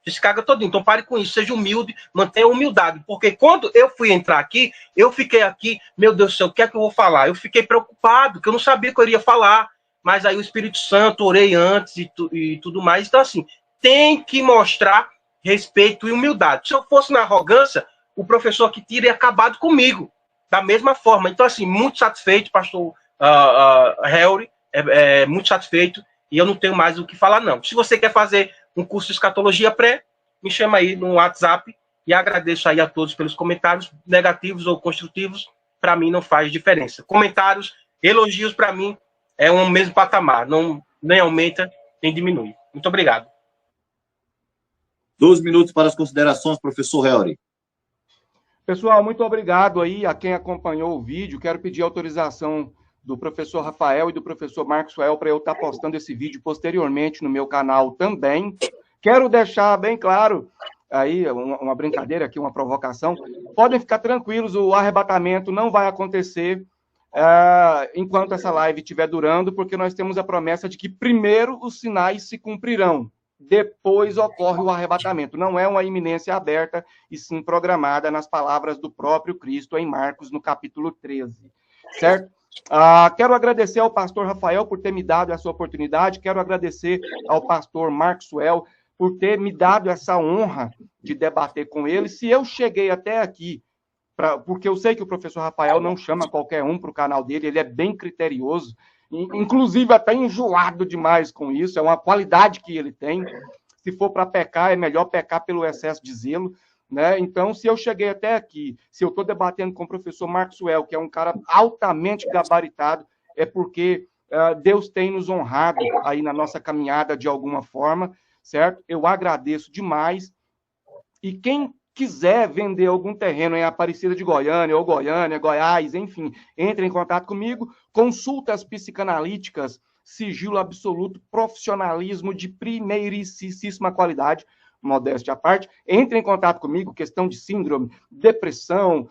Você se caga todinho. Então pare com isso, seja humilde, mantenha a humildade, porque quando eu fui entrar aqui, eu fiquei aqui, meu Deus do céu, o que é que eu vou falar? Eu fiquei preocupado, porque eu não sabia o que eu iria falar, mas aí o Espírito Santo, orei antes e tudo mais. Então, assim, tem que mostrar respeito e humildade. Se eu fosse na arrogância, o professor aqui teria acabado comigo, da mesma forma. Então, assim, muito satisfeito, pastor Helry, muito satisfeito, e eu não tenho mais o que falar, não. Se você quer fazer um curso de escatologia pré, me chama aí no WhatsApp, e agradeço aí a todos pelos comentários, negativos ou construtivos, para mim não faz diferença. Comentários, elogios, para mim, é um mesmo patamar, não, nem aumenta, nem diminui. Muito obrigado. 2 minutos para as considerações, professor Helry. Pessoal, muito obrigado aí a quem acompanhou o vídeo. Quero pedir autorização do professor Rafael e do professor Maxwell para eu estar postando esse vídeo posteriormente no meu canal também. Quero deixar bem claro, aí uma brincadeira aqui, uma provocação. Podem ficar tranquilos, o arrebatamento não vai acontecer enquanto essa live estiver durando, porque nós temos a promessa de que primeiro os sinais se cumprirão, depois ocorre o arrebatamento. Não é uma iminência aberta, e sim programada nas palavras do próprio Cristo em Marcos, no capítulo 13. Certo? Quero agradecer ao pastor Rafael por ter me dado essa oportunidade, quero agradecer ao pastor Maxwell por ter me dado essa honra de debater com ele. Se eu cheguei até aqui, porque eu sei que o professor Rafael não chama qualquer um para o canal dele, ele é bem criterioso, inclusive até enjoado demais com isso, é uma qualidade que ele tem. Se for para pecar, é melhor pecar pelo excesso de zelo, né? Então, se eu cheguei até aqui, se eu estou debatendo com o professor Maxwell, que é um cara altamente gabaritado, é porque Deus tem nos honrado aí na nossa caminhada de alguma forma, certo? Eu agradeço demais. E quem quiser vender algum terreno em Aparecida de Goiânia, ou Goiânia, Goiás, enfim, entre em contato comigo. Consultas psicanalíticas, sigilo absoluto, profissionalismo de primeiríssima qualidade, modéstia à parte. Entre em contato comigo, questão de síndrome, depressão,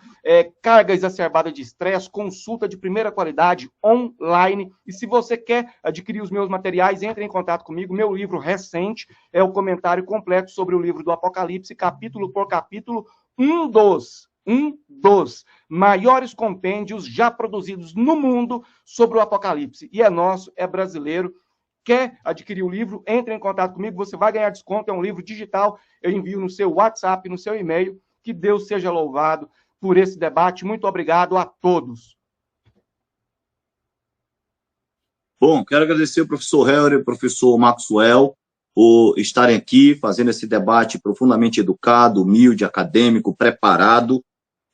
carga exacerbada de estresse, consulta de primeira qualidade, online. E se você quer adquirir os meus materiais, entre em contato comigo. Meu livro recente é o comentário completo sobre o livro do Apocalipse, capítulo por capítulo, um dos maiores compêndios já produzidos no mundo sobre o Apocalipse. E é nosso, é brasileiro. Quer adquirir o livro, entre em contato comigo, você vai ganhar desconto, é um livro digital, eu envio no seu WhatsApp, no seu e-mail. Que Deus seja louvado por esse debate. Muito obrigado a todos. Bom, quero agradecer ao professor Helry e ao professor Maxwell por estarem aqui fazendo esse debate profundamente educado, humilde, acadêmico, preparado.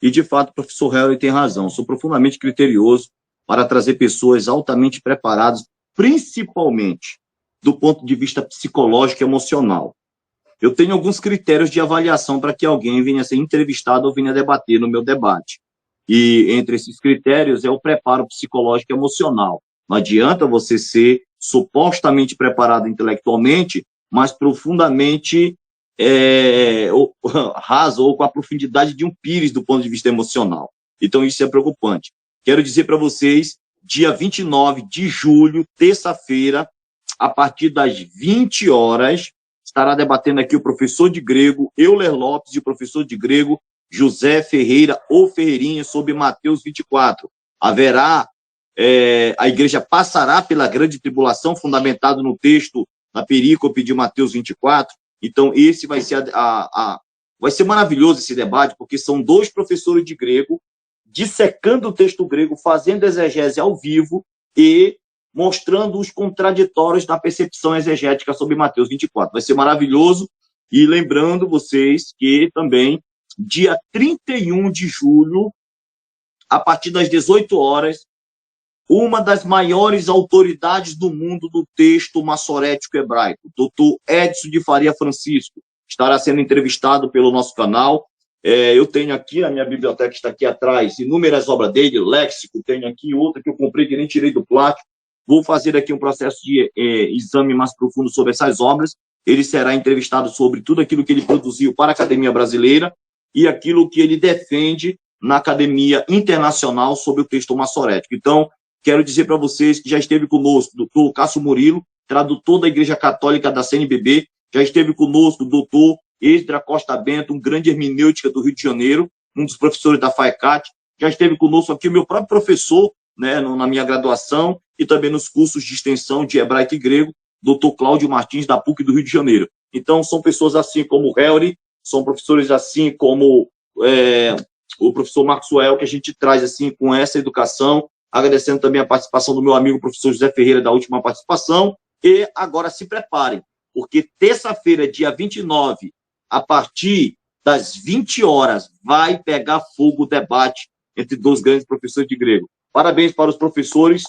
E, de fato, o professor Helry tem razão. Sou profundamente criterioso para trazer pessoas altamente preparadas, principalmente do ponto de vista psicológico e emocional. Eu tenho alguns critérios de avaliação para que alguém venha a ser entrevistado ou venha a debater no meu debate. E entre esses critérios é o preparo psicológico e emocional. Não adianta você ser supostamente preparado intelectualmente, mas profundamente raso ou com a profundidade de um pires do ponto de vista emocional. Então isso é preocupante. Quero dizer para vocês, dia 29 de julho, terça-feira, a partir das 20 horas, estará debatendo aqui o professor de grego, Euler Lopes, e o professor de grego, José Ferreira ou Ferreirinha, sobre Mateus 24. Haverá, a igreja passará pela grande tribulação, fundamentado no texto, na perícope de Mateus 24. Então, esse vai ser vai ser maravilhoso esse debate, porque são dois professores de grego dissecando o texto grego, fazendo exegese ao vivo e mostrando os contraditórios da percepção exegética sobre Mateus 24. Vai ser maravilhoso. E lembrando vocês que também, dia 31 de julho, a partir das 18 horas, uma das maiores autoridades do mundo do texto massorético hebraico, Dr. Edson de Faria Francisco, estará sendo entrevistado pelo nosso canal. Eu tenho aqui, a minha biblioteca está aqui atrás, inúmeras obras dele, léxico, tenho aqui outra que eu comprei que nem tirei do plástico. Vou fazer aqui um processo de exame mais profundo sobre essas obras. Ele será entrevistado sobre tudo aquilo que ele produziu para a Academia Brasileira e aquilo que ele defende na Academia Internacional sobre o texto massorético. Então, quero dizer para vocês que já esteve conosco o doutor Cássio Murilo, tradutor da Igreja Católica da CNBB, já esteve conosco o doutor Esdra Costa Bento, um grande hermenêutica do Rio de Janeiro, um dos professores da FAECAT, já esteve conosco aqui o meu próprio professor, né, na minha graduação e também nos cursos de extensão de hebraico e grego, doutor Cláudio Martins, da PUC do Rio de Janeiro. Então, são pessoas assim como o Helry, são professores assim como o professor Maxwell, que a gente traz assim com essa educação, agradecendo também a participação do meu amigo professor José Ferreira, da última participação, e agora se preparem, porque terça-feira, dia 29, a partir das 20 horas, vai pegar fogo o debate entre dois grandes professores de grego. Parabéns para os professores,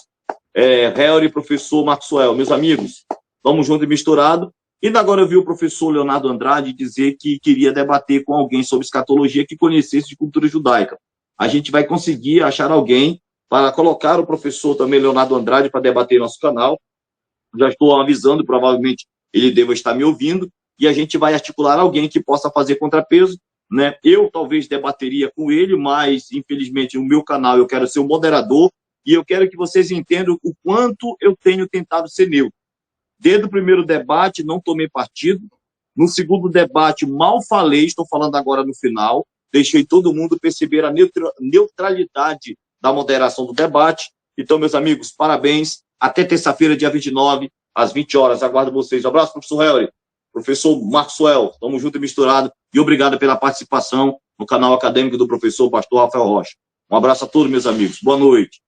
Helry e professor Maxwell. Meus amigos, vamos junto e misturado. E agora eu vi o professor Leonardo Andrade dizer que queria debater com alguém sobre escatologia que conhecesse de cultura judaica. A gente vai conseguir achar alguém para colocar o professor também Leonardo Andrade para debater em nosso canal. Já estou avisando, provavelmente ele deva estar me ouvindo, e a gente vai articular alguém que possa fazer contrapeso, né? Eu talvez debateria com ele, mas infelizmente no meu canal eu quero ser o moderador, e eu quero que vocês entendam o quanto eu tenho tentado ser neutro. Desde o primeiro debate, não tomei partido. No segundo debate, mal falei, estou falando agora no final. Deixei todo mundo perceber a neutralidade da moderação do debate. Então, meus amigos, parabéns. Até terça-feira, dia 29, às 20 horas. Aguardo vocês. Um abraço, professor Helry. Professor Maxwell, estamos junto e misturado. E obrigado pela participação no canal acadêmico do professor Pastor Rafael Rocha. Um abraço a todos, meus amigos. Boa noite.